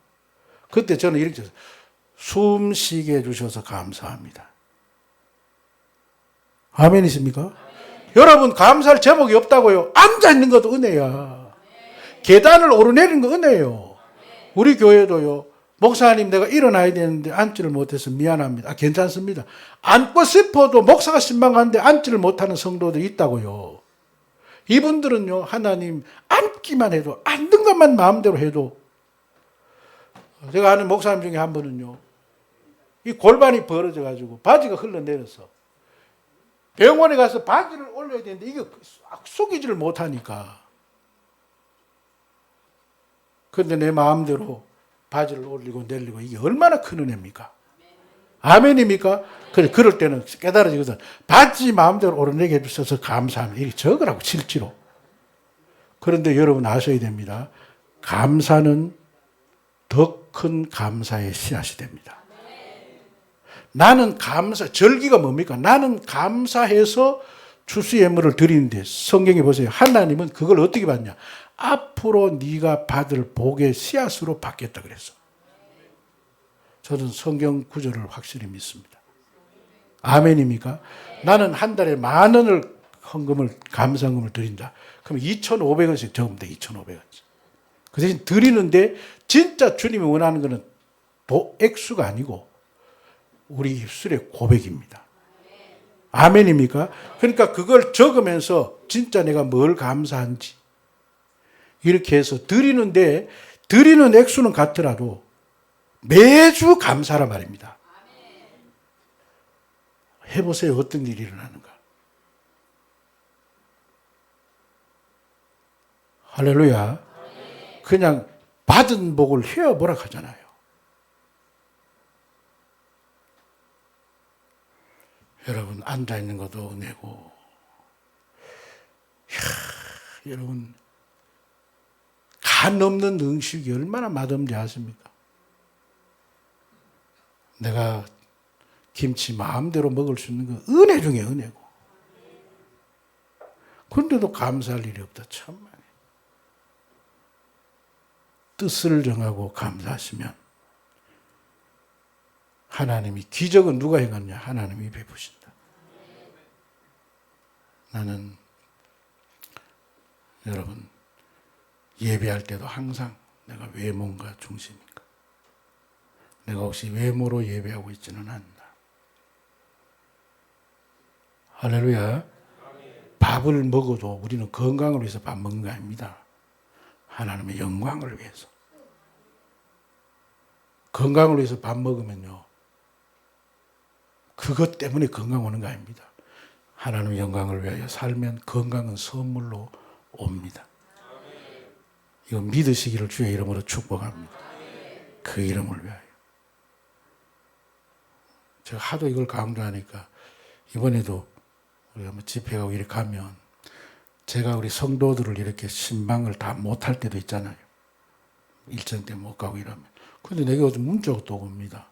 그때 저는 이렇게 숨 쉬게 해주셔서 감사합니다. 아멘이십니까? 여러분 감사할 제목이 없다고요. 앉아있는 것도 은혜야. 계단을 오르내리는 거 은혜예요. 우리 교회도요. 목사님 내가 일어나야 되는데 앉지를 못해서 미안합니다. 괜찮습니다. 앉고 싶어도 목사가 신방하는데 앉지를 못하는 성도들이 있다고요. 이분들은요. 하나님 앉기만 해도 앉는 것만 마음대로 해도 제가 아는 목사님 중에 한 분은요. 이 골반이 벌어져 가지고 바지가 흘러내려서 병원에 가서 바지를 올려야 되는데 이게 숙이지를 못하니까 그런데 내 마음대로 바지를 올리고 내리고 이게 얼마나 큰 은혜입니까? 아멘입니까? 그럴 때는 깨달아지거든. 바지 마음대로 오르내게 해주셔서 감사합니다. 이렇게 적으라고 실지로. 그런데 여러분 아셔야 됩니다. 감사는 더 큰 감사의 씨앗이 됩니다. 나는 절기가 뭡니까? 나는 감사해서 추수예물을 드리는데 성경에 보세요. 하나님은 그걸 어떻게 받냐? 앞으로 네가 받을 복의 씨앗으로 받겠다 그랬어. 저는 성경 구절을 확실히 믿습니다. 아멘입니까? 나는 한 달에 10,000원을 감사헌금을 드린다. 그럼 2,500원씩 적으면 돼. 2,500원씩. 그 대신 드리는데 진짜 주님이 원하는 것은 액수가 아니고 우리 입술의 고백입니다. 아멘입니까? 그러니까 그걸 적으면서 진짜 내가 뭘 감사한지 이렇게 해서 드리는데 드리는 액수는 같더라도 매주 감사란 말입니다. 해보세요. 어떤 일이 일어나는가. 할렐루야. 그냥 받은 복을 헤어보라 하잖아요. 여러분 앉아있는 것도 은혜고 여러분 간 없는 음식이 얼마나 맛없는지 아십니까? 내가 김치 마음대로 먹을 수 있는 건 은혜 중에 은혜고 그런데도 감사할 일이 없다. 참말이에요. 뜻을 정하고 감사하시면 하나님이 기적은 누가 행하느냐? 하나님이 베푸신다. 나는 여러분 예배할 때도 항상 내가 외모인가 중심인가? 내가 혹시 외모로 예배하고 있지는 않나? 할렐루야. 밥을 먹어도 우리는 건강을 위해서 밥 먹는 거 아닙니다. 하나님의 영광을 위해서. 건강을 위해서 밥 먹으면요. 그것 때문에 건강 오는 거 아닙니다. 하나님의 영광을 위하여 살면 건강은 선물로 옵니다. 이거 믿으시기를 주의 이름으로 축복합니다. 그 이름을 위하여. 제가 하도 이걸 강조하니까 이번에도 우리가 뭐 집회 가고 이렇게 하면 제가 우리 성도들을 이렇게 신방을 다 못할 때도 있잖아요. 일정 때 못 가고 이러면. 근데 내게 요즘 문자가 또 옵니다.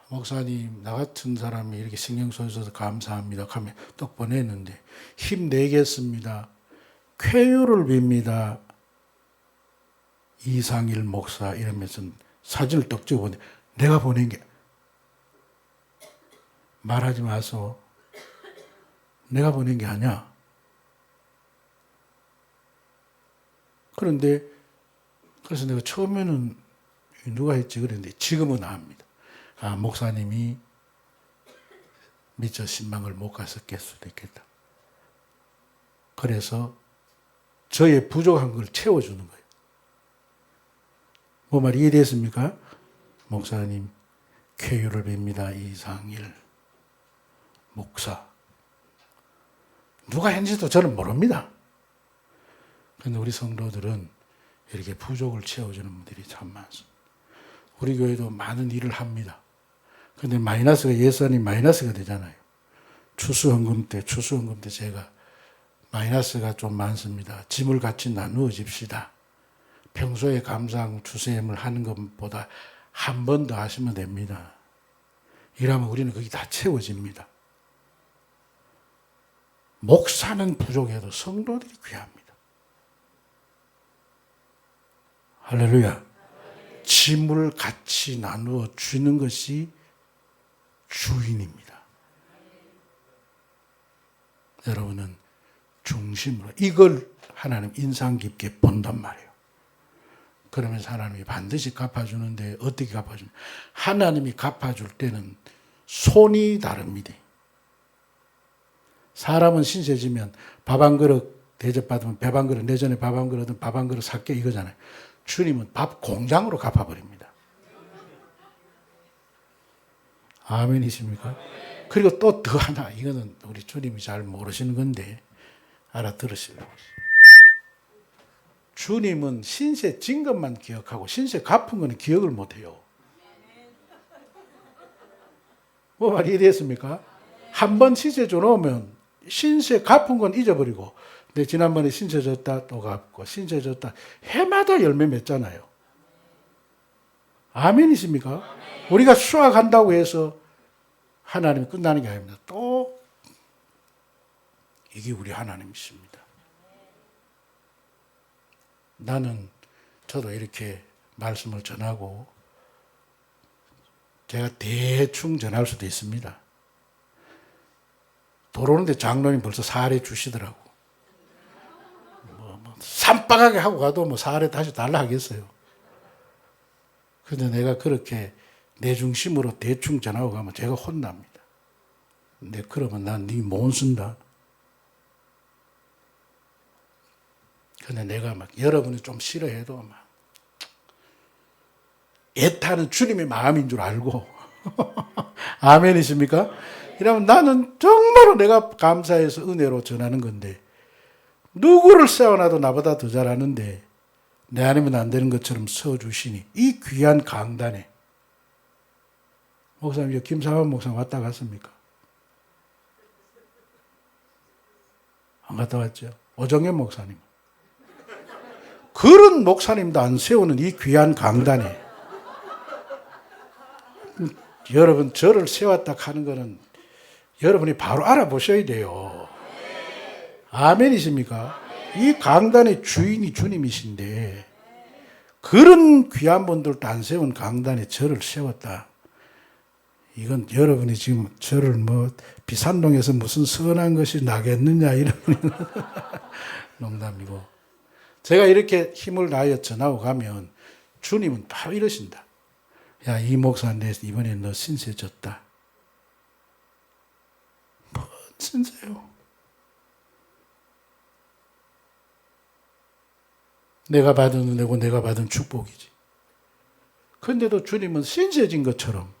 목사님, 나 같은 사람이 이렇게 신경 써주셔서 감사합니다. 하면 떡 보냈는데 힘내겠습니다. 쾌유를 빕니다. 이상일 목사 이러면서 사진을 떡 찍어보는데 내가 보낸 게 말하지 마소. 내가 보낸 게 아니야. 그런데 그래서 내가 처음에는 누가 했지 그랬는데 지금은 압니다. 아, 목사님이 미처 신방을 못 갔었을 수도 있겠다. 그래서 저의 부족한 걸 채워주는 거예요. 뭐 말이 이해됐습니까? 목사님 쾌유를 빕니다. 이상일 목사. 누가 했는지도 저는 모릅니다. 그런데 우리 성도들은 이렇게 부족을 채워주는 분들이 참 많습니다. 우리 교회도 많은 일을 합니다. 그런데 마이너스가 예산이 마이너스가 되잖아요. 추수헌금 때 제가 마이너스가 좀 많습니다. 짐을 같이 나누어 줍시다. 평소에 감사하고 추수예물 하는 것보다 한 번 더 하시면 됩니다. 이러면 우리는 거기 다 채워집니다. 목사는 부족해도 성도들이 귀합니다. 할렐루야. 짐을 같이 나누어 주는 것이 주인입니다. 여러분은 중심으로 이걸 하나님 인상 깊게 본단 말이에요. 그러면서 하나님이 반드시 갚아주는데 어떻게 갚아주냐? 하나님이 갚아줄 때는 손이 다릅니다. 사람은 신세지면 밥 한 그릇 대접받으면 밥 한 그릇, 내전에 밥 한 그릇은 밥 한 그릇 살게 이거잖아요. 주님은 밥 공장으로 갚아버립니다. 아멘이십니까? 그리고 또 더 하나, 이거는 우리 주님이 잘 모르시는 건데 알아들으시려고. 주님은 신세 진 것만 기억하고 신세 갚은 거는 기억을 못해요. 뭐 말이 이해됐습니까? 한 번 신세 줘놓으면 신세 갚은 건 잊어버리고, 근데 지난번에 신세 졌다 또 갚고 신세 졌다 해마다 열매 맺잖아요. 아멘이십니까? 우리가 수학한다고 해서 하나님이 끝나는 게 아닙니다. 또 이게 우리 하나님이십니다. 나는 저도 이렇게 말씀을 전하고 제가 대충 전할 수도 있습니다. 도로는데 장로님 벌써 사례 주시더라고. 산박하게 하고 가도 뭐 사례 다시 달라 하겠어요. 근데 내가 그렇게 내 중심으로 대충 전하고 가면 제가 혼납니다. 근데 그러면 난 네 못 쓴다. 근데 내가 막 여러분이 좀 싫어해도 막 애타는 주님의 마음인 줄 알고 아멘이십니까? 이러면 나는 정말로 내가 감사해서 은혜로 전하는 건데 누구를 세워놔도 나보다 더 잘하는데 내 아니면 안 되는 것처럼 서주시니 이 귀한 강단에 목사님, 김상환 목사님 왔다 갔습니까? 안 갔다 왔죠? 오정현 목사님. 그런 목사님도 안 세우는 이 귀한 강단에 여러분 저를 세웠다 하는 거는 여러분이 바로 알아보셔야 돼요. 아멘이십니까? 이 강단의 주인이 주님이신데 그런 귀한 분들도 안 세운 강단에 저를 세웠다. 이건 여러분이 지금 저를 뭐 비산동에서 무슨 선한 것이 나겠느냐 이런 농담이고, 제가 이렇게 힘을 다하여 전하고 가면 주님은 바로 이러신다. 야, 이 목사 내 이번에 너 신세 졌다. 뭔 신세요? 내가 받은 은혜고 내가 받은 축복이지. 그런데도 주님은 신세 진 것처럼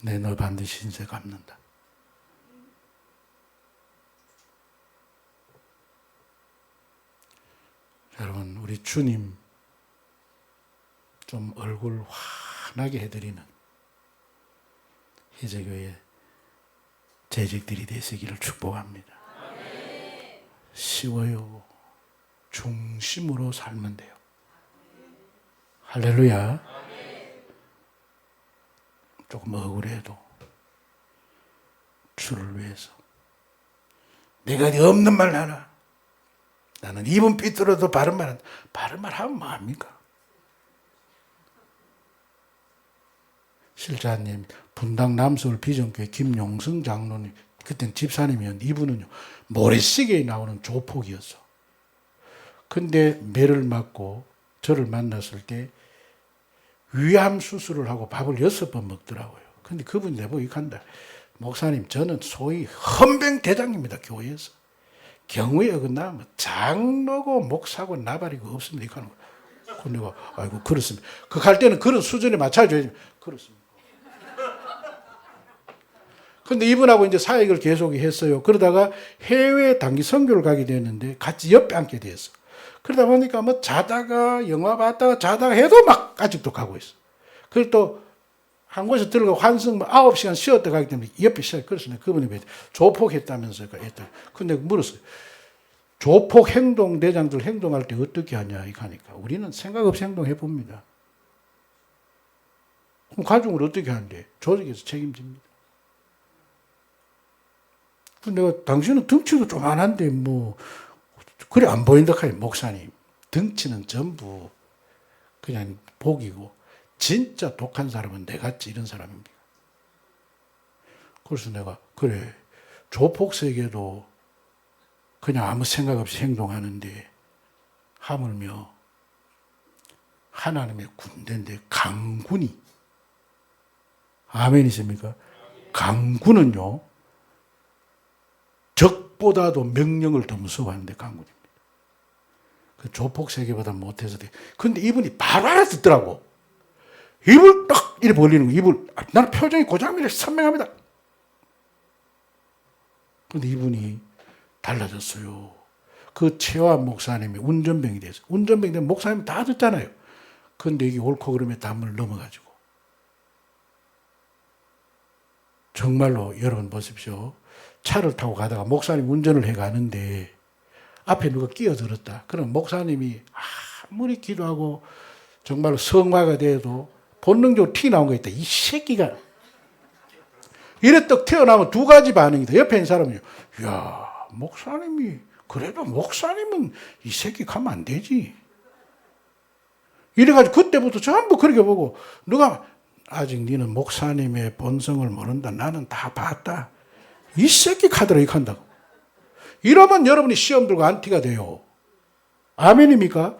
너 반드시 신세 갚는다. 여러분, 우리 주님 좀 얼굴 환하게 해드리는 희재교회 재직들이 되시기를 축복합니다. 쉬워요. 중심으로 살면 돼요. 할렐루야. 조금 억울해도 주를 위해서 내가 없는 말 하나, 나는 입은 삐뚤어도 바른 말 한다. 바른 말 하면 뭐합니까? 실자님, 분당 남서울 비전교회 김용성 장로님, 그땐 집사님이었는데 이분은요 모래시계에 나오는 조폭이었어. 근데 매를 맞고 저를 만났을 때 위암 수술을 하고 밥을 6번 먹더라고요. 근데 그분이 내보고 이렇게 한다. 목사님, 저는 소위 헌병대장입니다. 교회에서. 경우에 어긋나면 장로고 목사고 나발이고 없습니다. 이렇게 하는 거예요. 근데 내가 아이고 그렇습니다. 그 갈 때는 그런 수준에 맞춰줘야지. 그렇습니다. 근데 이분하고 이제 사역을 계속 했어요. 그러다가 해외 단기 선교를 가게 됐는데 같이 옆에 앉게 됐어. 그러다 보니까 뭐 자다가 영화 봤다가 자다가 해도 막 아직도 가고 있어. 그리고 또 한 곳에서 들어가 환승 9시간 쉬었다 가기 때문에 옆에 쉬어요. 그래서 내가 그분이 왜 조폭했다면서요. 근데 물었어요. 조폭 행동 대장들 행동할 때 어떻게 하냐 이거 하니까 우리는 생각 없이 행동해 봅니다. 그럼 가족을 어떻게 하는데? 조직에서 책임집니다. 내가 당신은 덩치도 조만한데 뭐 그래 안 보인다 카이 목사님. 덩치는 전부 그냥 복이고 진짜 독한 사람은 내같이 이런 사람입니다. 그래서 내가 그래 조폭 세계도 그냥 아무 생각 없이 행동하는데 하물며 하나님의 군대인데 강군이, 아멘이십니까? 강군은요 적보다도 명령을 더 무서워하는데 강군입니다. 그 조폭 세계보다 못해서 돼. 근데 이분이 바로 알아듣더라고. 입을 딱 이렇게 벌리는 거. 입을, 나는 표정이 고장이래 선명합니다. 근데 이분이 달라졌어요. 그 최화한 목사님이 운전병이 됐어요. 운전병이 되면 목사님 다 듣잖아요. 근데 이게 옳고 그름의 담을 넘어가지고. 정말로 여러분 보십시오. 차를 타고 가다가 목사님 운전을 해 가는데 앞에 누가 끼어들었다. 그럼 목사님이 아무리 기도하고 정말로 성화가 돼도 본능적으로 티 나온 거 있다. 이 새끼가. 이래 떡 태어나면 두 가지 반응이다. 옆에 있는 사람은요. 야, 목사님이, 그래도 목사님은 이 새끼 가면 안 되지. 이래가지고 그때부터 전부 그렇게 보고, 누가 아직 니는 목사님의 본성을 모른다. 나는 다 봤다. 이 새끼 카드로 이렇게 한다고. 이러면 여러분이 시험 들고 안티가 돼요. 아멘입니까?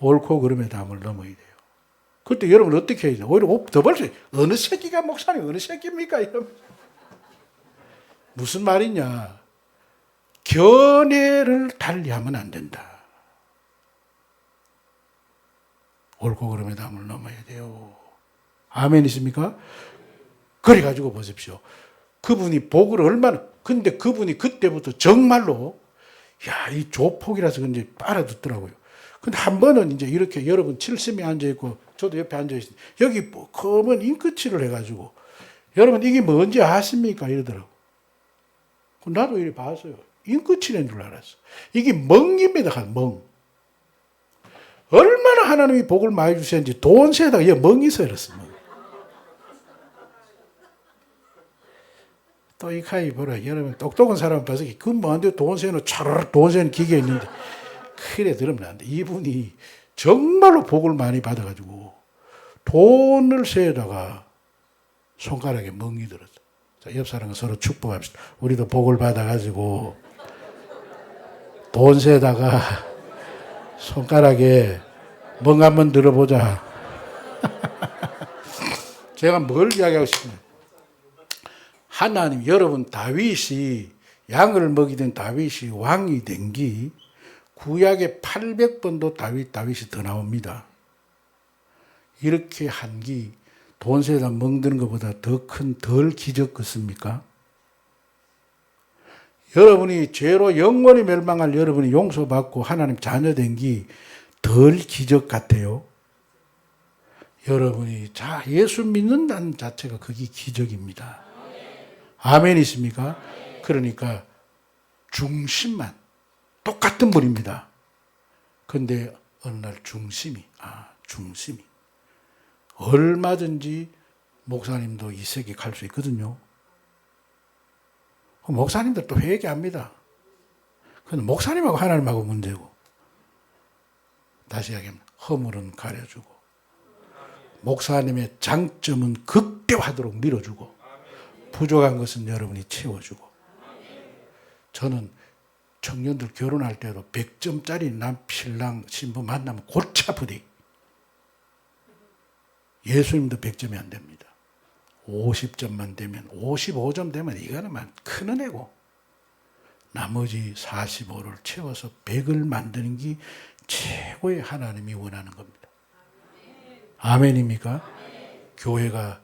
옳고 그름의 담을 넘어야 돼요. 그때 여러분 어떻게 해야 돼요? 오히려 더 벌써 어느 새끼가 목사님, 어느 새끼입니까? 이러면. 무슨 말이냐? 견해를 달리하면 안 된다. 옳고 그름의 담을 넘어야 돼요. 아멘이십니까? 그래가지고 보십시오. 그분이 복을 얼마나, 근데 그분이 그때부터 정말로, 야, 이 조폭이라서 그런지 알아듣더라고요. 근데 한 번은 이제 이렇게 여러분 70이 앉아있고, 저도 옆에 앉아있으니, 여기 검은 잉크칠을 해가지고, 여러분 이게 뭔지 아십니까? 이러더라고. 나도 이렇게 봤어요. 잉크칠인 줄 알았어. 이게 멍입니다, 멍. 얼마나 하나님이 복을 많이 주셨는지 돈 세다가 멍이 서 이랬어, 멍. 또 이 카이 보라. 여러분 똑똑한 사람 봐서 그 뭐한데 돈 세는 차라락 돈 세는 기계 있는데 그래 들으면 안 돼. 이분이 정말로 복을 많이 받아가지고 돈을 세다가 손가락에 멍이 들었어. 자, 옆 사람과 서로 축복합시다. 우리도 복을 받아가지고 돈 세다가 손가락에 멍 한번 들어보자. 제가 뭘 이야기하고 싶냐. 하나님, 여러분 다윗이 양을 먹이던 다윗이 왕이 된 게 구약에 800번도 다윗이 더 나옵니다. 이렇게 한 게 돈 세다 멍드는 것보다 더 큰 덜 기적 같습니까? 여러분이 죄로 영원히 멸망할 여러분이 용서받고 하나님 자녀 된 게 덜 기적 같아요. 여러분이 예수 믿는다는 자체가 그게 기적입니다. 아멘이십니까? 그러니까 중심만 똑같은 분입니다. 그런데 어느 날 중심이 얼마든지 목사님도 이 세계 갈 수 있거든요. 목사님들 또 회개합니다. 그건 목사님하고 하나님하고 문제고. 다시 이야기하면 허물은 가려주고 목사님의 장점은 극대화하도록 밀어주고 부족한 것은 여러분이 채워주고. 저는 청년들 결혼할 때도 100점짜리 신랑 신부 만나면 골치 아프대. 예수님도 100점이 안 됩니다. 50점만 되면 55점 되면 이거는 큰 은혜고 나머지 45를 채워서 100을 만드는 게 최고의 하나님이 원하는 겁니다. 아멘입니까? 교회가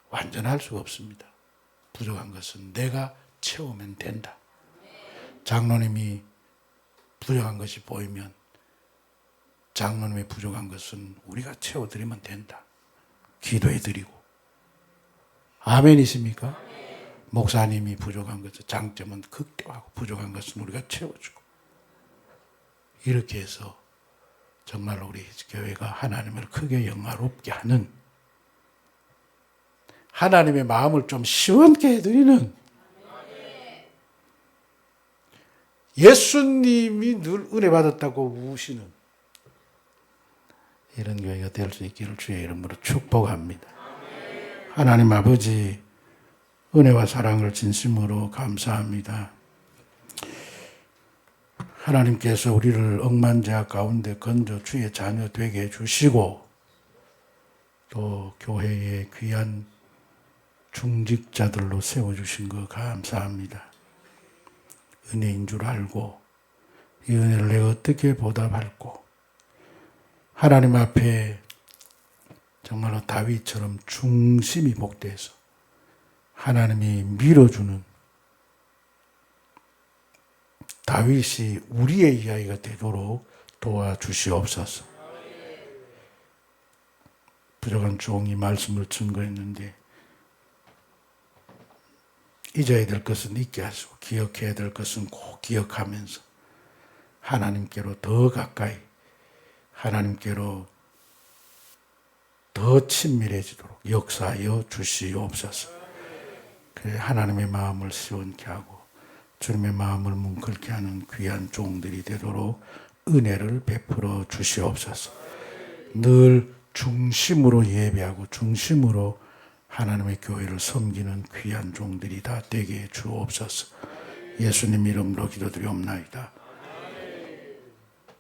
완전할 수가 없습니다. 부족한 것은 내가 채우면 된다. 장로님이 부족한 것이 보이면 장로님의 부족한 것은 우리가 채워드리면 된다. 기도해드리고. 아멘이십니까? 목사님이 부족한 것은 장점은 극대화하고 부족한 것은 우리가 채워주고. 이렇게 해서 정말로 우리 교회가 하나님을 크게 영화롭게 하는, 하나님의 마음을 좀 시원케 해드리는, 예수님이 늘 은혜 받았다고 우시는 이런 교회가 될 수 있기를 주의 이름으로 축복합니다. 하나님 아버지, 은혜와 사랑을 진심으로 감사합니다. 하나님께서 우리를 억만제약 가운데 건져 주의 자녀 되게 해주시고 또 교회의 귀한 중직자들로 세워주신 거 감사합니다. 은혜인 줄 알고 이 은혜를 내가 어떻게 보답할고 하나님 앞에 정말로 다윗처럼 중심이 복돼서 하나님이 밀어주는 다윗이 우리의 이야기가 되도록 도와주시옵소서. 부족한 종이 말씀을 증거했는데 잊어야 될 것은 잊게 하시고 기억해야 될 것은 꼭 기억하면서 하나님께로 더 가까이 하나님께로 더 친밀해지도록 역사하여 주시옵소서. 그래 하나님의 마음을 시원케 하고 주님의 마음을 뭉클케 하는 귀한 종들이 되도록 은혜를 베풀어 주시옵소서. 늘 중심으로 예배하고 중심으로 하나님의 교회를 섬기는 귀한 종들이 다 되게 주옵소서. 예수님 이름으로 기도드리옵나이다.